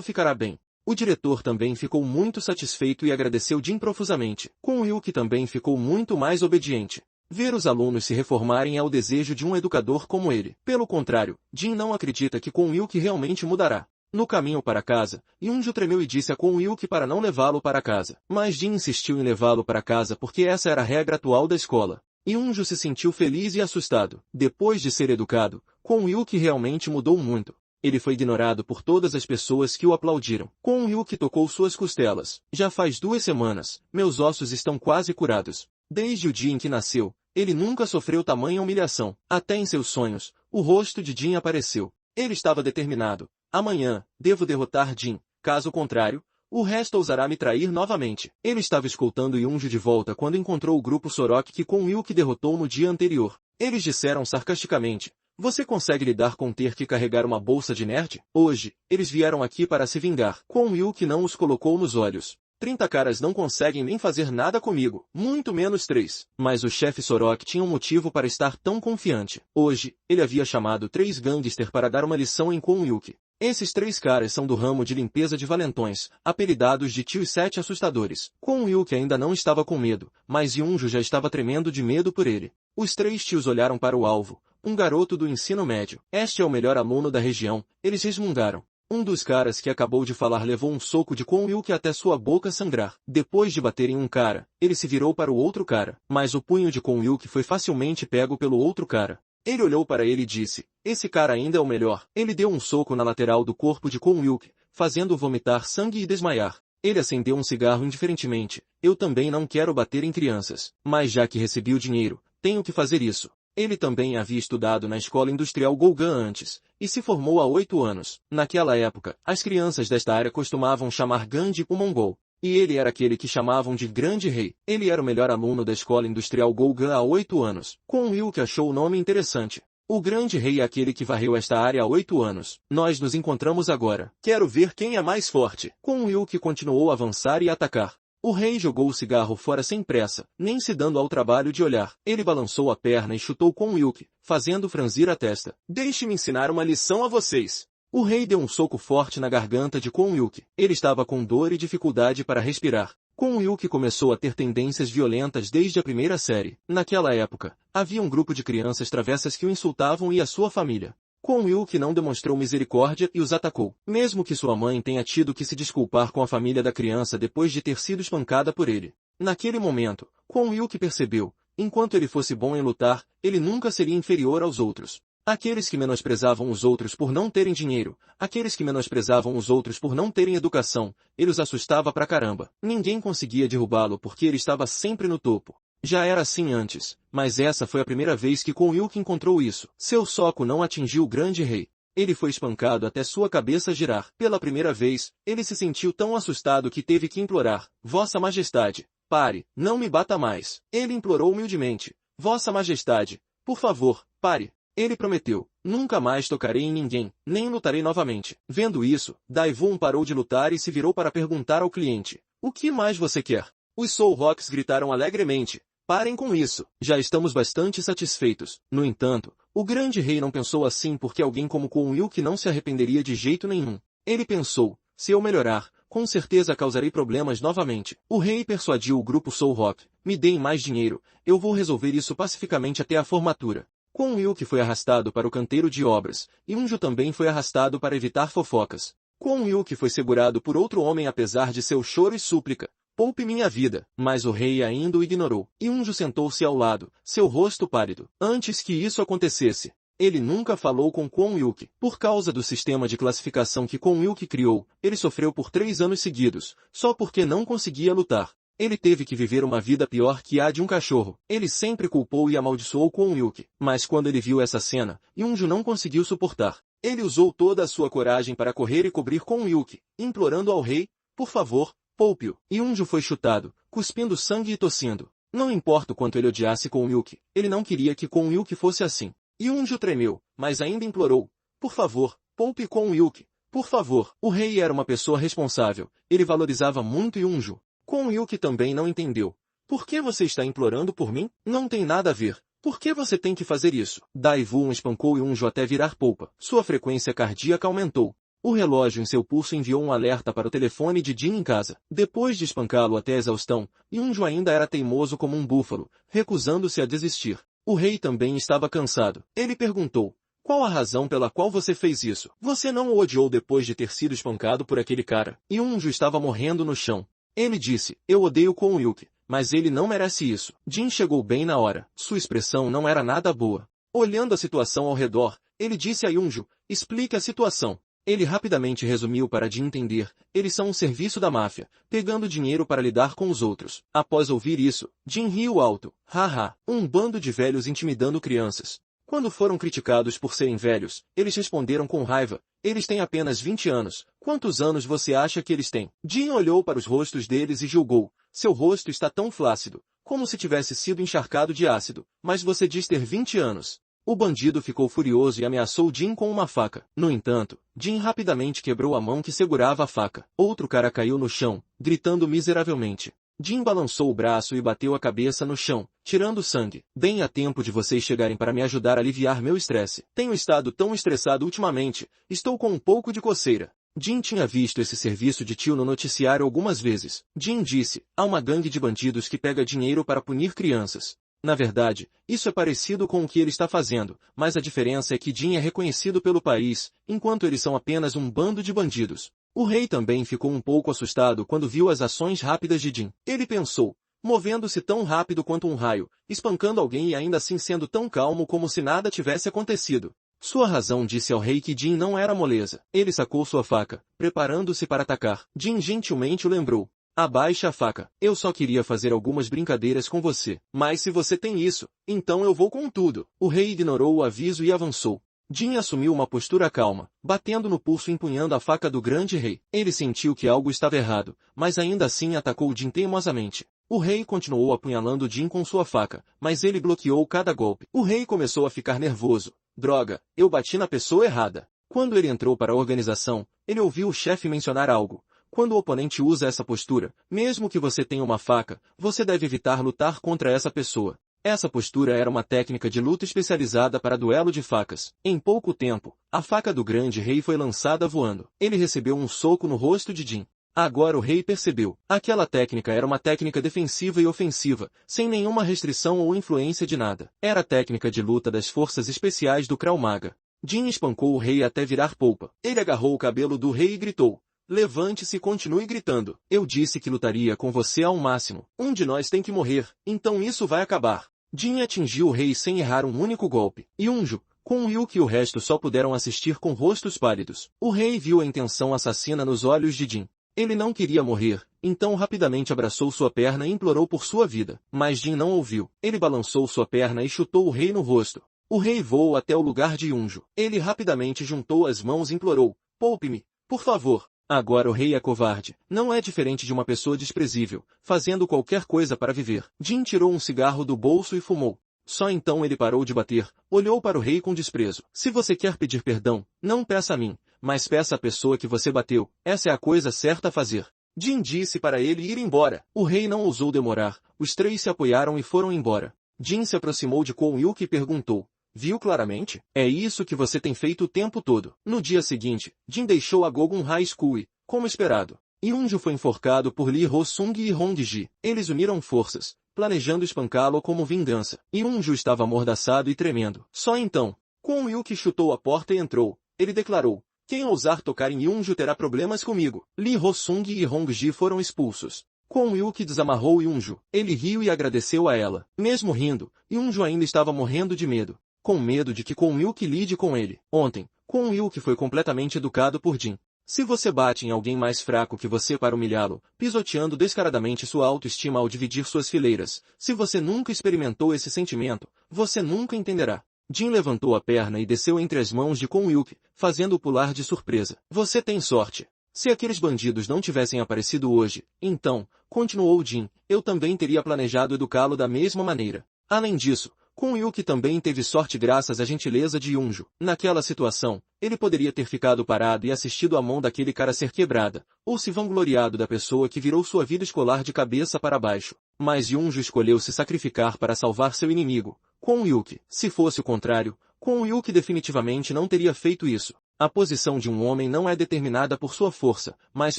ficará bem. O diretor também ficou muito satisfeito e agradeceu Jin profusamente. Kwon Yuki também ficou muito mais obediente. Ver os alunos se reformarem é o desejo de um educador como ele. Pelo contrário, Jin não acredita que Kwon Yuki realmente mudará. No caminho para casa, Yoonju tremeu e disse a Kwon Yuki para não levá-lo para casa. Mas Jin insistiu em levá-lo para casa porque essa era a regra atual da escola. Yoonju se sentiu feliz e assustado. Depois de ser educado, Kwon Yuki realmente mudou muito. Ele foi ignorado por todas as pessoas que o aplaudiram. Kwon Yuki tocou suas costelas. Já faz 2 semanas, meus ossos estão quase curados. Desde o dia em que nasceu, ele nunca sofreu tamanha humilhação. Até em seus sonhos, o rosto de Jin apareceu. Ele estava determinado. Amanhã, devo derrotar Jin. Caso contrário, o resto ousará me trair novamente. Ele estava escoltando Yoonju de volta quando encontrou o grupo Sorok que Kwon Yuki derrotou no dia anterior. Eles disseram sarcasticamente: "Você consegue lidar com ter que carregar uma bolsa de nerd?" Hoje, eles vieram aqui para se vingar. Kwon Yuki não os colocou nos olhos. 30 caras não conseguem nem fazer nada comigo, muito menos 3. Mas o chefe Sorok tinha um motivo para estar tão confiante. Hoje, ele havia chamado 3 gangster para dar uma lição em Kwon Yuki. Esses 3 caras são do ramo de limpeza de valentões, apelidados de Tios 7 Assustadores. Kwon Yuki ainda não estava com medo, mas Yoonju já estava tremendo de medo por ele. Os 3 tios olharam para o alvo, um garoto do ensino médio. Este é o melhor aluno da região, eles resmungaram. Um dos caras que acabou de falar levou um soco de Kwon Yuki até sua boca sangrar. Depois de bater em um cara, ele se virou para o outro cara, mas o punho de Kwon Yuki foi facilmente pego pelo outro cara. Ele olhou para ele e disse: "Esse cara ainda é o melhor." Ele deu um soco na lateral do corpo de Kwon Yuki, fazendo-o vomitar sangue e desmaiar. Ele acendeu um cigarro indiferentemente. "Eu também não quero bater em crianças, mas já que recebi o dinheiro, tenho que fazer isso." Ele também havia estudado na escola industrial Golgan antes, e se formou há 8 anos. Naquela época, as crianças desta área costumavam chamar Gandhi o Mongol. E ele era aquele que chamavam de Grande Rei. Ele era o melhor aluno da escola industrial Golgan há 8 anos. Kwon Yuki achou o nome interessante. O Grande Rei é aquele que varreu esta área há 8 anos. Nós nos encontramos agora. Quero ver quem é mais forte. Kwon Yuki continuou a avançar e atacar. O rei jogou o cigarro fora sem pressa, nem se dando ao trabalho de olhar. Ele balançou a perna e chutou Kwon Yuki, fazendo franzir a testa. "Deixe-me ensinar uma lição a vocês." O rei deu um soco forte na garganta de Kwon Yuki. Ele estava com dor e dificuldade para respirar. Kwon Yuki começou a ter tendências violentas desde a primeira série. Naquela época, havia um grupo de crianças travessas que o insultavam e a sua família. Kwon Yuki não demonstrou misericórdia e os atacou. Mesmo que sua mãe tenha tido que se desculpar com a família da criança depois de ter sido espancada por ele. Naquele momento, Kwon Yuki percebeu, enquanto ele fosse bom em lutar, ele nunca seria inferior aos outros. Aqueles que menosprezavam os outros por não terem dinheiro, aqueles que menosprezavam os outros por não terem educação, ele os assustava pra caramba. Ninguém conseguia derrubá-lo porque ele estava sempre no topo. Já era assim antes, mas essa foi a primeira vez que Kwon Yuki encontrou isso. Seu soco não atingiu o Grande Rei. Ele foi espancado até sua cabeça girar. Pela primeira vez, ele se sentiu tão assustado que teve que implorar: "Vossa Majestade, pare, não me bata mais." Ele implorou humildemente: "Vossa Majestade, por favor, pare." Ele prometeu: "Nunca mais tocarei em ninguém, nem lutarei novamente." Vendo isso, Daewon parou de lutar e se virou para perguntar ao cliente: "O que mais você quer?" Os Soul Rocks gritaram alegremente: "Parem com isso, já estamos bastante satisfeitos." No entanto, o Grande Rei não pensou assim porque alguém como Kwon Yuki não se arrependeria de jeito nenhum. Ele pensou: "Se eu melhorar, com certeza causarei problemas novamente." O rei persuadiu o grupo Soul Rock: "Me deem mais dinheiro, eu vou resolver isso pacificamente até a formatura." Kwon Yuki foi arrastado para o canteiro de obras, e Yoonju também foi arrastado para evitar fofocas. Kwon Yuki foi segurado por outro homem apesar de seu choro e súplica: "Poupe minha vida." Mas o rei ainda o ignorou. Yoonju sentou-se ao lado, seu rosto pálido. Antes que isso acontecesse, Ele nunca falou com Kwon Yuk. Por causa do sistema de classificação que Kwon Yuk criou, ele sofreu por 3 anos seguidos, só porque não conseguia lutar. Ele teve que viver uma vida pior que a de um cachorro. Ele sempre culpou e amaldiçoou Kwon Yuk. Mas quando ele viu essa cena, Yunju não conseguiu suportar. Ele usou toda a sua coragem para correr e cobrir Kwon Yuk, implorando ao rei, por favor, poupe-o. Yunju foi chutado, cuspindo sangue e tossindo. Não importa o quanto ele odiasse Kwon Yuk, ele não queria que Kwon Yuk fosse assim. Yunju tremeu, mas ainda implorou, por favor, poupe Kwon Yuk, por favor. O rei era uma pessoa responsável, ele valorizava muito Yunju. Kwon Yuk também não entendeu. Por que você está implorando por mim? Não tem nada a ver. Por que você tem que fazer isso? Daewoo espancou Yunju até virar polpa. Sua frequência cardíaca aumentou. O relógio em seu pulso enviou um alerta para o telefone de Jin em casa. Depois de espancá-lo até a exaustão, Yunju ainda era teimoso como um búfalo, recusando-se a desistir. O rei também estava cansado. Ele perguntou, qual a razão pela qual você fez isso? Você não o odiou depois de ter sido espancado por aquele cara? Yunju estava morrendo no chão. Ele disse, eu odeio Kwon Yuk, mas ele não merece isso. Jin chegou bem na hora. Sua expressão não era nada boa. Olhando a situação ao redor, ele disse a Yunju, explique a situação. Ele rapidamente resumiu para Jin entender, eles são um serviço da máfia, pegando dinheiro para lidar com os outros. Após ouvir isso, Jin riu alto. Haha, um bando de velhos intimidando crianças. Quando foram criticados por serem velhos, eles responderam com raiva, eles têm apenas 20 anos. Quantos anos você acha que eles têm? Jin olhou para os rostos deles e julgou. Seu rosto está tão flácido, como se tivesse sido encharcado de ácido. Mas você diz ter 20 anos. O bandido ficou furioso e ameaçou Jin com uma faca. No entanto, Jin rapidamente quebrou a mão que segurava a faca. Outro cara caiu no chão, gritando miseravelmente. Jin balançou o braço e bateu a cabeça no chão, tirando sangue. Bem a tempo de vocês chegarem para me ajudar a aliviar meu estresse. Tenho estado tão estressado ultimamente, estou com um pouco de coceira. Jin tinha visto esse serviço de tio no noticiário algumas vezes. Jin disse, há uma gangue de bandidos que pega dinheiro para punir crianças. Na verdade, isso é parecido com o que ele está fazendo, mas a diferença é que Jin é reconhecido pelo país, enquanto eles são apenas um bando de bandidos. O rei também ficou um pouco assustado quando viu as ações rápidas de Jin. Ele pensou, movendo-se tão rápido quanto um raio, espancando alguém e ainda assim sendo tão calmo como se nada tivesse acontecido. Sua razão disse ao rei que Jin não era moleza. Ele sacou sua faca, preparando-se para atacar. Jin gentilmente o lembrou. Abaixe a faca. Eu só queria fazer algumas brincadeiras com você. Mas se você tem isso, então eu vou com tudo. O rei ignorou o aviso e avançou. Jin assumiu uma postura calma, batendo no pulso e empunhando a faca do grande rei. Ele sentiu que algo estava errado, mas ainda assim atacou Jin teimosamente. O rei continuou apunhalando Jin com sua faca, mas ele bloqueou cada golpe. O rei começou a ficar nervoso. Droga, eu bati na pessoa errada. Quando ele entrou para a organização, ele ouviu o chefe mencionar algo. Quando o oponente usa essa postura, mesmo que você tenha uma faca, você deve evitar lutar contra essa pessoa. Essa postura era uma técnica de luta especializada para duelo de facas. Em pouco tempo, a faca do grande rei foi lançada voando. Ele recebeu um soco no rosto de Jin. Agora o rei percebeu. Aquela técnica era uma técnica defensiva e ofensiva, sem nenhuma restrição ou influência de nada. Era a técnica de luta das forças especiais do Krav Maga. Jin espancou o rei até virar polpa. Ele agarrou o cabelo do rei e gritou. Levante-se e continue gritando. Eu disse que lutaria com você ao máximo. Um de nós tem que morrer, então isso vai acabar. Jin atingiu o rei sem errar um único golpe. Yunju, Kwon Yuk e o resto só puderam assistir com rostos pálidos. O rei viu a intenção assassina nos olhos de Jin. Ele não queria morrer, então rapidamente abraçou sua perna e implorou por sua vida. Mas Jin não ouviu. Ele balançou sua perna e chutou o rei no rosto. O rei voou até o lugar de Yunju. Ele rapidamente juntou as mãos e implorou. Poupe-me, por favor. Agora o rei é covarde. Não é diferente de uma pessoa desprezível, fazendo qualquer coisa para viver. Jin tirou um cigarro do bolso e fumou. Só então ele parou de bater, olhou para o rei com desprezo. Se você quer pedir perdão, não peça a mim, mas peça à pessoa que você bateu. Essa é a coisa certa a fazer. Jin disse para ele ir embora. O rei não ousou demorar. Os três se apoiaram e foram embora. Jin se aproximou de Kwon Yuk e perguntou. Viu claramente? É isso que você tem feito o tempo todo. No dia seguinte, Jin deixou a Gogun High School e, como esperado, Yunju foi enforcado por Lee Ho-sung e Hong-ji. Eles uniram forças, planejando espancá-lo como vingança. Yunju estava amordaçado e tremendo. Só então, Kwon Yuk chutou a porta e entrou. Ele declarou, quem ousar tocar em Yunju terá problemas comigo. Lee Ho-sung e Hong-ji foram expulsos. Kwon Yuk desamarrou Yunju. Ele riu e agradeceu a ela. Mesmo rindo, Yunju ainda estava morrendo de medo. com medo de que Kwon-hyuk lide com ele. Ontem, Kwon-hyuk foi completamente educado por Jin. Se você bate em alguém mais fraco que você para humilhá-lo, pisoteando descaradamente sua autoestima ao dividir suas fileiras, se você nunca experimentou esse sentimento, você nunca entenderá. Jin levantou a perna e desceu entre as mãos de Kwon-hyuk, fazendo-o pular de surpresa. Você tem sorte. Se aqueles bandidos não tivessem aparecido hoje, então, continuou Jin, eu também teria planejado educá-lo da mesma maneira. Além disso, Kwon-hyuk também teve sorte graças à gentileza de Yunjo. Naquela situação, ele poderia ter ficado parado e assistido a mão daquele cara ser quebrada, ou se vangloriado da pessoa que virou sua vida escolar de cabeça para baixo. Mas Yunjo escolheu se sacrificar para salvar seu inimigo, Kwon-hyuk. Se fosse o contrário, Kwon-hyuk definitivamente não teria feito isso. A posição de um homem não é determinada por sua força, mas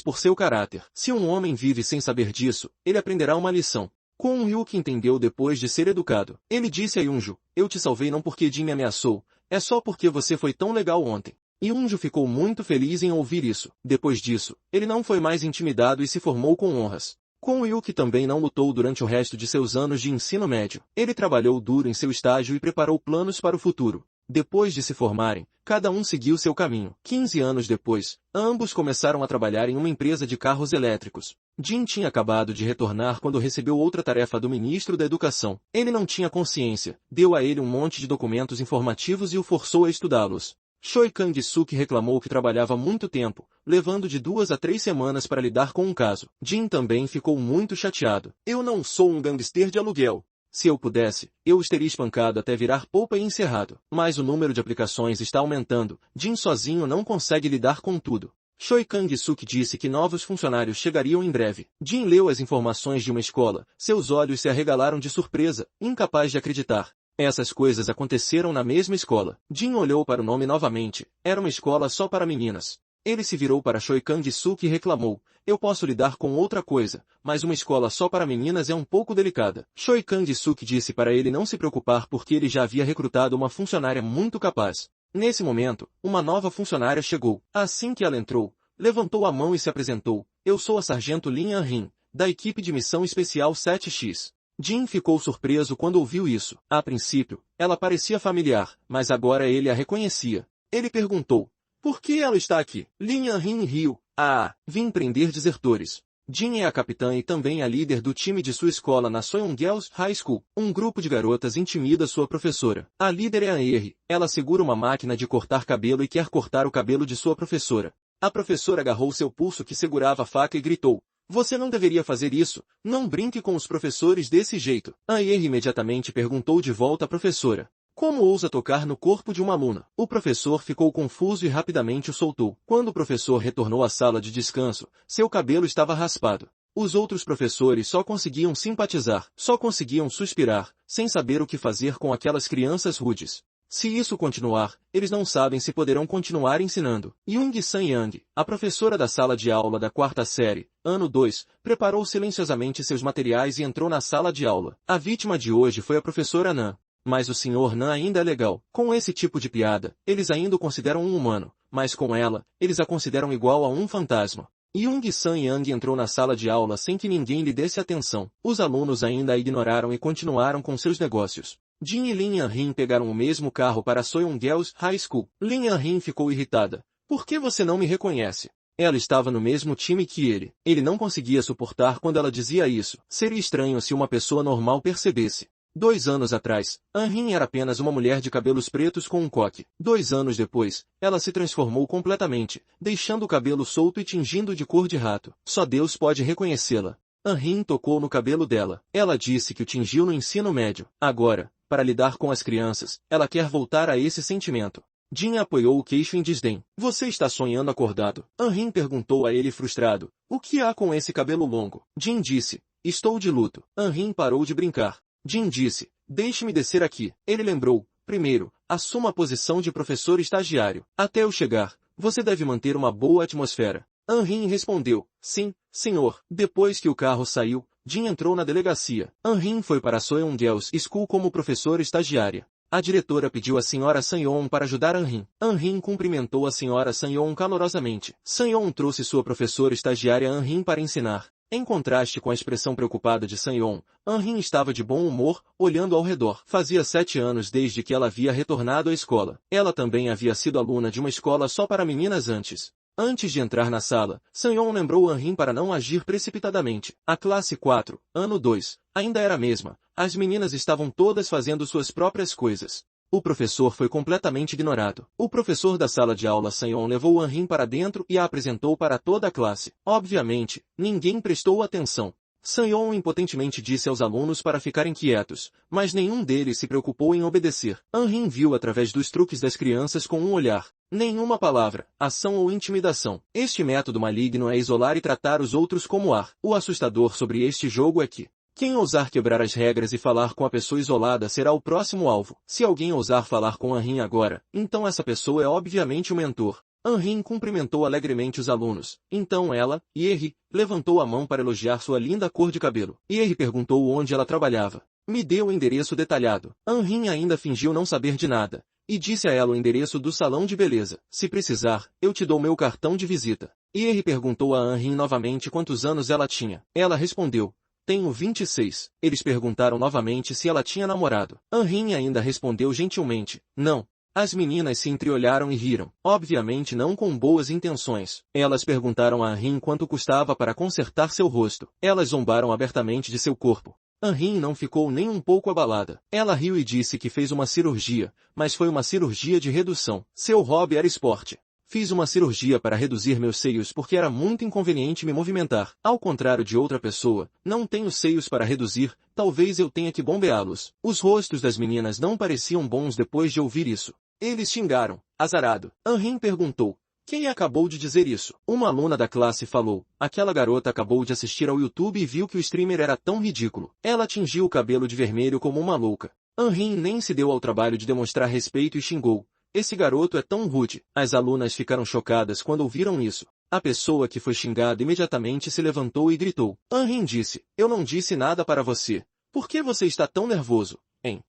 por seu caráter. Se um homem vive sem saber disso, ele aprenderá uma lição. Kwon-hyuk entendeu depois de ser educado. Ele disse a Yunjo, eu te salvei não porque Jin me ameaçou, é só porque você foi tão legal ontem. Yunjo ficou muito feliz em ouvir isso. Depois disso, ele não foi mais intimidado e se formou com honras. Kwon-hyuk também não lutou durante o resto de seus anos de ensino médio. Ele trabalhou duro em seu estágio e preparou planos para o futuro. Depois de se formarem, cada um seguiu seu caminho. 15 anos depois, ambos começaram a trabalhar em uma empresa de carros elétricos. Jin tinha acabado de retornar quando recebeu outra tarefa do ministro da Educação. Ele não tinha consciência, deu a ele um monte de documentos informativos e o forçou a estudá-los. Choi Kang-suk reclamou que trabalhava muito tempo, levando de 2 a 3 semanas para lidar com um caso. Jin também ficou muito chateado. Eu não sou um gangster de aluguel. Se eu pudesse, eu os teria espancado até virar polpa e encerrado. Mas o número de aplicações está aumentando. Jin sozinho não consegue lidar com tudo. Choi Kang-suk disse que novos funcionários chegariam em breve. Jin leu as informações de uma escola. Seus olhos se arregalaram de surpresa, incapaz de acreditar. Essas coisas aconteceram na mesma escola. Jin olhou para o nome novamente. Era uma escola só para meninas. Ele se virou para Choi Kang-suk e reclamou, eu posso lidar com outra coisa, mas uma escola só para meninas é um pouco delicada. Choi Kang-suk disse para ele não se preocupar porque ele já havia recrutado uma funcionária muito capaz. Nesse momento, uma nova funcionária chegou. Assim que ela entrou, levantou a mão e se apresentou. Eu sou a sargento Lin Yan-rin, da equipe de missão especial 7X. Jin ficou surpreso quando ouviu isso. A princípio, ela parecia familiar, mas agora ele a reconhecia. Ele perguntou, por que ela está aqui? Lin Yan-rin riu. Ah, vim prender desertores. Jin é a capitã e também a líder do time de sua escola na Soyeon Girls High School. Um grupo de garotas intimida sua professora. A líder é a Erie. Ela segura uma máquina de cortar cabelo e quer cortar o cabelo de sua professora. A professora agarrou seu pulso que segurava a faca e gritou, você não deveria fazer isso, não brinque com os professores desse jeito. A Erie imediatamente perguntou de volta à professora. Como ousa tocar no corpo de uma aluna? O professor ficou confuso e rapidamente o soltou. Quando o professor retornou à sala de descanso, seu cabelo estava raspado. Os outros professores só conseguiam simpatizar, só conseguiam suspirar, sem saber o que fazer com aquelas crianças rudes. Se isso continuar, eles não sabem se poderão continuar ensinando. Young San-yang, a professora da sala de aula da 4ª série, ano 2, preparou silenciosamente seus materiais e entrou na sala de aula. A vítima de hoje foi a professora Nan. Mas o Sr. Nan ainda é legal. Com esse tipo de piada, eles ainda o consideram um humano, mas com ela, eles a consideram igual a um fantasma. Young San-yang entrou na sala de aula sem que ninguém lhe desse atenção. Os alunos ainda a ignoraram e continuaram com seus negócios. Jin e Lin Yan-rin pegaram o mesmo carro para Soyeon Girls High School. Lin Yan-rin ficou irritada. Por que você não me reconhece? Ela estava no mesmo time que ele. Ele não conseguia suportar quando ela dizia isso. Seria estranho se uma pessoa normal percebesse. 2 anos atrás, An-rin era apenas uma mulher de cabelos pretos com um coque. 2 anos depois, ela se transformou completamente, deixando o cabelo solto e tingindo de cor de rato. Só Deus pode reconhecê-la. An-rin tocou no cabelo dela. Ela disse que o tingiu no ensino médio. Agora, para lidar com as crianças, ela quer voltar a esse sentimento. Jin apoiou o queixo em desdém. Você está sonhando acordado? An-rin perguntou a ele frustrado. O que há com esse cabelo longo? Jin disse. Estou de luto. An-rin parou de brincar. Jin disse, deixe-me descer aqui. Ele lembrou, primeiro, assuma a posição de professor estagiário. Até eu chegar, você deve manter uma boa atmosfera. An-rin respondeu, sim, senhor. Depois que o carro saiu, Jin entrou na delegacia. An-rin foi para a Soyeon Girls School como professora estagiária. A diretora pediu a senhora San-yeon para ajudar An-rin. An-rin cumprimentou a senhora San-yeon calorosamente. San-yeon trouxe sua professora estagiária An-rin para ensinar. Em contraste com a expressão preocupada de Sang-yeon, An-rin estava de bom humor, olhando ao redor. Fazia 7 anos desde que ela havia retornado à escola. Ela também havia sido aluna de uma escola só para meninas antes. Antes de entrar na sala, Sang-yeon lembrou An-rin para não agir precipitadamente. A classe 4, ano 2, ainda era a mesma. As meninas estavam todas fazendo suas próprias coisas. O professor foi completamente ignorado. O professor da sala de aula Sang-yeon levou An-rin para dentro e a apresentou para toda a classe. Obviamente, ninguém prestou atenção. Sang-yeon impotentemente disse aos alunos para ficarem quietos, mas nenhum deles se preocupou em obedecer. An-rin viu através dos truques das crianças com um olhar. Nenhuma palavra, ação ou intimidação. Este método maligno é isolar e tratar os outros como ar. O assustador sobre este jogo é que quem ousar quebrar as regras e falar com a pessoa isolada será o próximo alvo. Se alguém ousar falar com An-rin agora, então essa pessoa é obviamente o mentor. An-rin cumprimentou alegremente os alunos. Então ela, Ye-ri, levantou a mão para elogiar sua linda cor de cabelo. Ye-ri perguntou onde ela trabalhava. Me deu o endereço detalhado. An-rin ainda fingiu não saber de nada, e disse a ela o endereço do salão de beleza. Se precisar, eu te dou meu cartão de visita. Ye-ri perguntou a An-rin novamente quantos anos ela tinha. Ela respondeu. Tenho 26. Eles perguntaram novamente se ela tinha namorado. An-rin ainda respondeu gentilmente, não. As meninas se entreolharam e riram, obviamente não com boas intenções. Elas perguntaram a An-rin quanto custava para consertar seu rosto. Elas zombaram abertamente de seu corpo. An-rin não ficou nem um pouco abalada. Ela riu e disse que fez uma cirurgia, mas foi uma cirurgia de redução. Seu hobby era esporte. Fiz uma cirurgia para reduzir meus seios porque era muito inconveniente me movimentar. Ao contrário de outra pessoa, não tenho seios para reduzir, talvez eu tenha que bombeá-los. Os rostos das meninas não pareciam bons depois de ouvir isso. Eles xingaram. Azarado. An-rin perguntou. Quem acabou de dizer isso? Uma aluna da classe falou. Aquela garota acabou de assistir ao YouTube e viu que o streamer era tão ridículo. Ela tingiu o cabelo de vermelho como uma louca. An-rin nem se deu ao trabalho de demonstrar respeito e xingou. Esse garoto é tão rude. As alunas ficaram chocadas quando ouviram isso. A pessoa que foi xingada imediatamente se levantou e gritou. An-rin disse, eu não disse nada para você. Por que você está tão nervoso?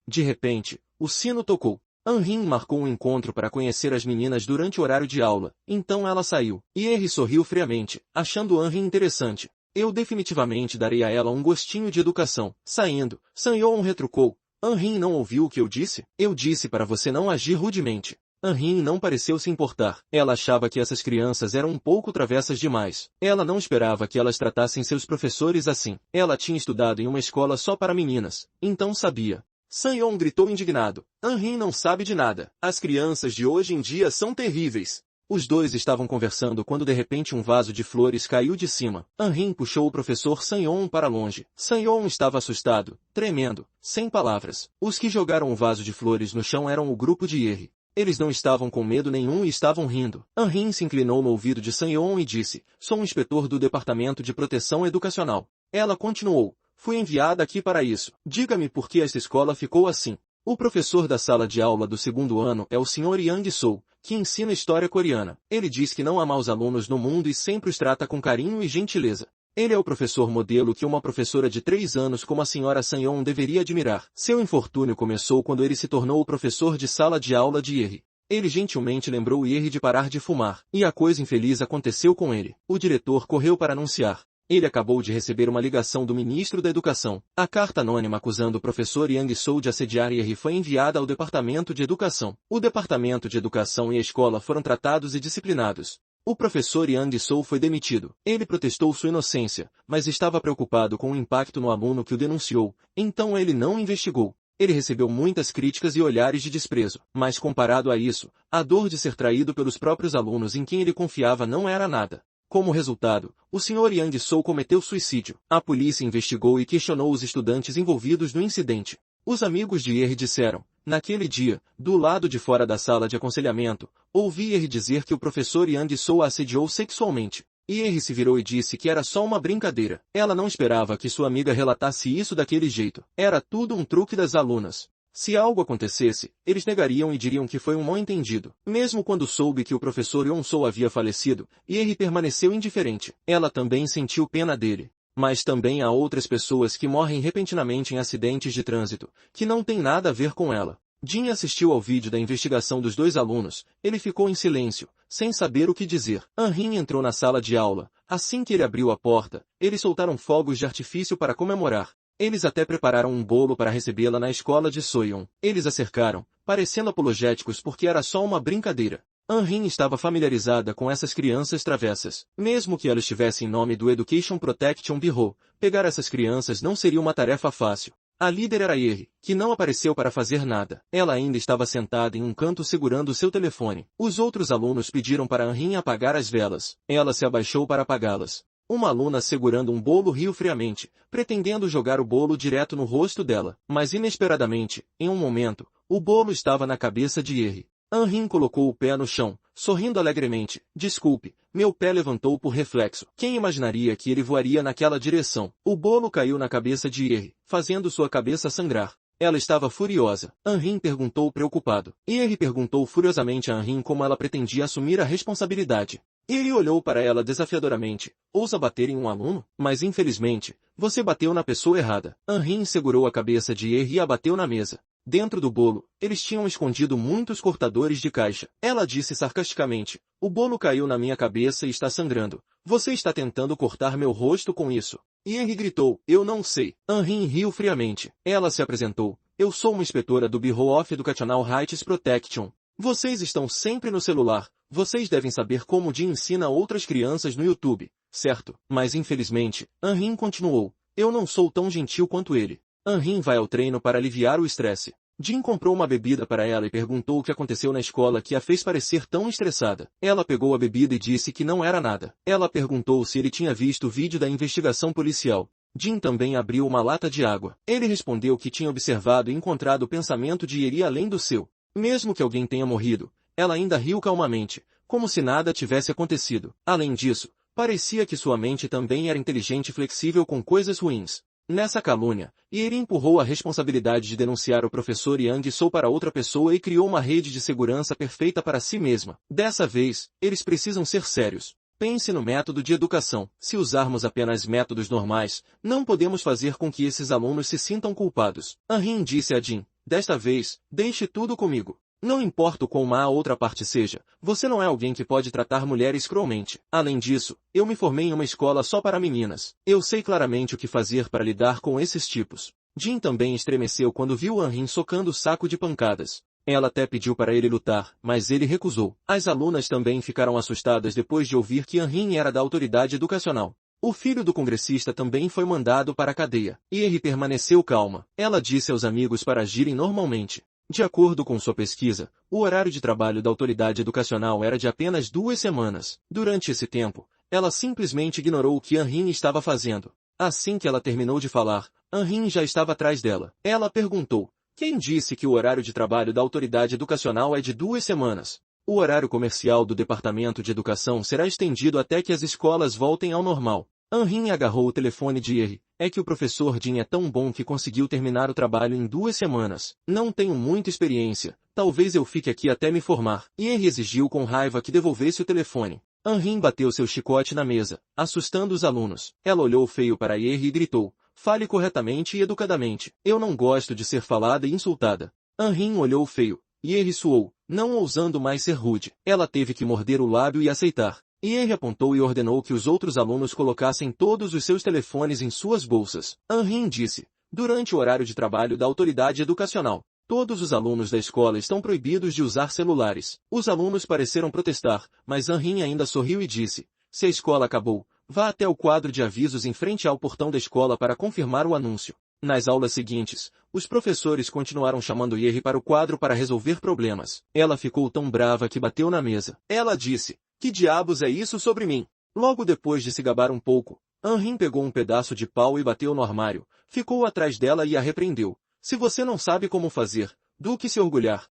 De repente, o sino tocou. An-rin marcou um encontro para conhecer as meninas durante o horário de aula. Então ela saiu. Ye-ri sorriu friamente, achando An-rin interessante. Eu definitivamente darei a ela um gostinho de educação. Saindo, Sang-yeon retrucou. An-rin não ouviu o que eu disse? Eu disse para você não agir rudemente. An-rin não pareceu se importar. Ela achava que essas crianças eram um pouco travessas demais. Ela não esperava que elas tratassem seus professores assim. Ela tinha estudado em uma escola só para meninas, então sabia. Sang-yeon gritou indignado. An-rin não sabe de nada. As crianças de hoje em dia são terríveis. Os dois estavam conversando quando de repente um vaso de flores caiu de cima. An-rin puxou o professor Sang-yeon para longe. Sang-yeon estava assustado, tremendo, sem palavras. Os que jogaram o vaso de flores no chão eram o grupo de Ye-ri. Eles não estavam com medo nenhum e estavam rindo. An-rin se inclinou no ouvido de Sang-yeon e disse, sou um inspetor do Departamento de Proteção Educacional. Ela continuou, fui enviada aqui para isso. Diga-me por que esta escola ficou assim. O professor da sala de aula do 2º ano é o Sr. Yang-soo, que ensina história coreana. Ele diz que não há maus alunos no mundo e sempre os trata com carinho e gentileza. Ele é o professor modelo que uma professora de 3 anos como a Sra. Sang-yeon deveria admirar. Seu infortúnio começou quando ele se tornou o professor de sala de aula de Ye-ri. Ele gentilmente lembrou Ye-ri de parar de fumar, e a coisa infeliz aconteceu com ele. O diretor correu para anunciar. Ele acabou de receber uma ligação do ministro da Educação. A carta anônima acusando o professor Yang-soo de assediar Ye-ri foi enviada ao Departamento de Educação. O Departamento de Educação e a escola foram tratados e disciplinados. O professor Yang-soo foi demitido. Ele protestou sua inocência, mas estava preocupado com o impacto no aluno que o denunciou, então ele não investigou. Ele recebeu muitas críticas e olhares de desprezo, mas comparado a isso, a dor de ser traído pelos próprios alunos em quem ele confiava não era nada. Como resultado, o Sr. Yang-soo cometeu suicídio. A polícia investigou e questionou os estudantes envolvidos no incidente. Os amigos de Ye-ri disseram, naquele dia, do lado de fora da sala de aconselhamento, ouvi Ye-ri dizer que o professor Yang-soo a assediou sexualmente. Ye-ri se virou e disse que era só uma brincadeira. Ela não esperava que sua amiga relatasse isso daquele jeito. Era tudo um truque das alunas. Se algo acontecesse, eles negariam e diriam que foi um mal-entendido. Mesmo quando soube que o professor Yeon-soo havia falecido, Ye-ri permaneceu indiferente. Ela também sentiu pena dele. Mas também há outras pessoas que morrem repentinamente em acidentes de trânsito, que não tem nada a ver com ela. Jin assistiu ao vídeo da investigação dos dois alunos. Ele ficou em silêncio, sem saber o que dizer. Han-Rin entrou na sala de aula. Assim que ele abriu a porta, eles soltaram fogos de artifício para comemorar. Eles até prepararam um bolo para recebê-la na escola de Soyeon. Eles a cercaram, parecendo apologéticos porque era só uma brincadeira. Han-Rin estava familiarizada com essas crianças travessas. Mesmo que ela estivesse em nome do Education Protection Bureau, pegar essas crianças não seria uma tarefa fácil. A líder era Eri, que não apareceu para fazer nada. Ela ainda estava sentada em um canto segurando seu telefone. Os outros alunos pediram para Han-Rin apagar as velas. Ela se abaixou para apagá-las. Uma aluna segurando um bolo riu friamente, pretendendo jogar o bolo direto no rosto dela. Mas inesperadamente, em um momento, o bolo estava na cabeça de Eri. Han-Rin colocou o pé no chão, sorrindo alegremente. Desculpe, meu pé levantou por reflexo. Quem imaginaria que ele voaria naquela direção? O bolo caiu na cabeça de Eri, fazendo sua cabeça sangrar. Ela estava furiosa. Han-Rin perguntou preocupado. Eri perguntou furiosamente a Han-Rin como ela pretendia assumir a responsabilidade. Ele olhou para ela desafiadoramente. Ousa bater em um aluno? Mas infelizmente, você bateu na pessoa errada. Han-Rin segurou a cabeça de Eri e a bateu na mesa. Dentro do bolo, eles tinham escondido muitos cortadores de caixa. Ela disse sarcasticamente, o bolo caiu na minha cabeça e está sangrando. Você está tentando cortar meu rosto com isso. Eri gritou, eu não sei. Han-Rin riu friamente. Ela se apresentou. Eu sou uma inspetora do Bureau of Educational Rights Protection. Vocês estão sempre no celular. Vocês devem saber como Jin ensina outras crianças no YouTube, certo? Mas infelizmente, Han-Rin continuou, eu não sou tão gentil quanto ele. Han-Rin vai ao treino para aliviar o estresse. Jin comprou uma bebida para ela e perguntou o que aconteceu na escola que a fez parecer tão estressada. Ela pegou a bebida e disse que não era nada. Ela perguntou se ele tinha visto o vídeo da investigação policial. Jin também abriu uma lata de água. Ele respondeu que tinha observado e encontrado o pensamento de Eri além do seu. Mesmo que alguém tenha morrido, ela ainda riu calmamente, como se nada tivesse acontecido. Além disso, parecia que sua mente também era inteligente e flexível com coisas ruins. Nessa calúnia, Eri empurrou a responsabilidade de denunciar o professor Yang Soo para outra pessoa e criou uma rede de segurança perfeita para si mesma. Dessa vez, eles precisam ser sérios. Pense no método de educação. Se usarmos apenas métodos normais, não podemos fazer com que esses alunos se sintam culpados. Han-Rin disse a Jin, desta vez, deixe tudo comigo. Não importa o quão má a outra parte seja, você não é alguém que pode tratar mulheres cruelmente. Além disso, eu me formei em uma escola só para meninas. Eu sei claramente o que fazer para lidar com esses tipos. Jin também estremeceu quando viu Han-Rin socando o saco de pancadas. Ela até pediu para ele lutar, mas ele recusou. As alunas também ficaram assustadas depois de ouvir que Han-Rin era da autoridade educacional. O filho do congressista também foi mandado para a cadeia. Eri permaneceu calma. Ela disse aos amigos para agirem normalmente. De acordo com sua pesquisa, o horário de trabalho da autoridade educacional era de apenas 2 semanas. Durante esse tempo, ela simplesmente ignorou o que Han-Rin estava fazendo. Assim que ela terminou de falar, Han-Rin já estava atrás dela. Ela perguntou, quem disse que o horário de trabalho da autoridade educacional é de 2 semanas? O horário comercial do Departamento de Educação será estendido até que as escolas voltem ao normal. Han-Rin agarrou o telefone de Eri. É que o professor Jin é tão bom que conseguiu terminar o trabalho em 2 semanas. Não tenho muita experiência. Talvez eu fique aqui até me formar. Eri exigiu com raiva que devolvesse o telefone. Han-Rin bateu seu chicote na mesa, assustando os alunos. Ela olhou feio para Eri e gritou, fale corretamente e educadamente. Eu não gosto de ser falada e insultada. Han-Rin olhou feio. Eri suou, não ousando mais ser rude. Ela teve que morder o lábio e aceitar. Eri apontou e ordenou que os outros alunos colocassem todos os seus telefones em suas bolsas. Han-Rin disse, durante o horário de trabalho da autoridade educacional, todos os alunos da escola estão proibidos de usar celulares. Os alunos pareceram protestar, mas Han-Rin ainda sorriu e disse, se a escola acabou, vá até o quadro de avisos em frente ao portão da escola para confirmar o anúncio. Nas aulas seguintes, os professores continuaram chamando Eri para o quadro para resolver problemas. Ela ficou tão brava que bateu na mesa. Ela disse, que diabos é isso sobre mim? Logo depois de se gabar um pouco, Han-Rin pegou um pedaço de pau e bateu no armário, ficou atrás dela e a repreendeu. Se você não sabe como fazer, do que se orgulhar?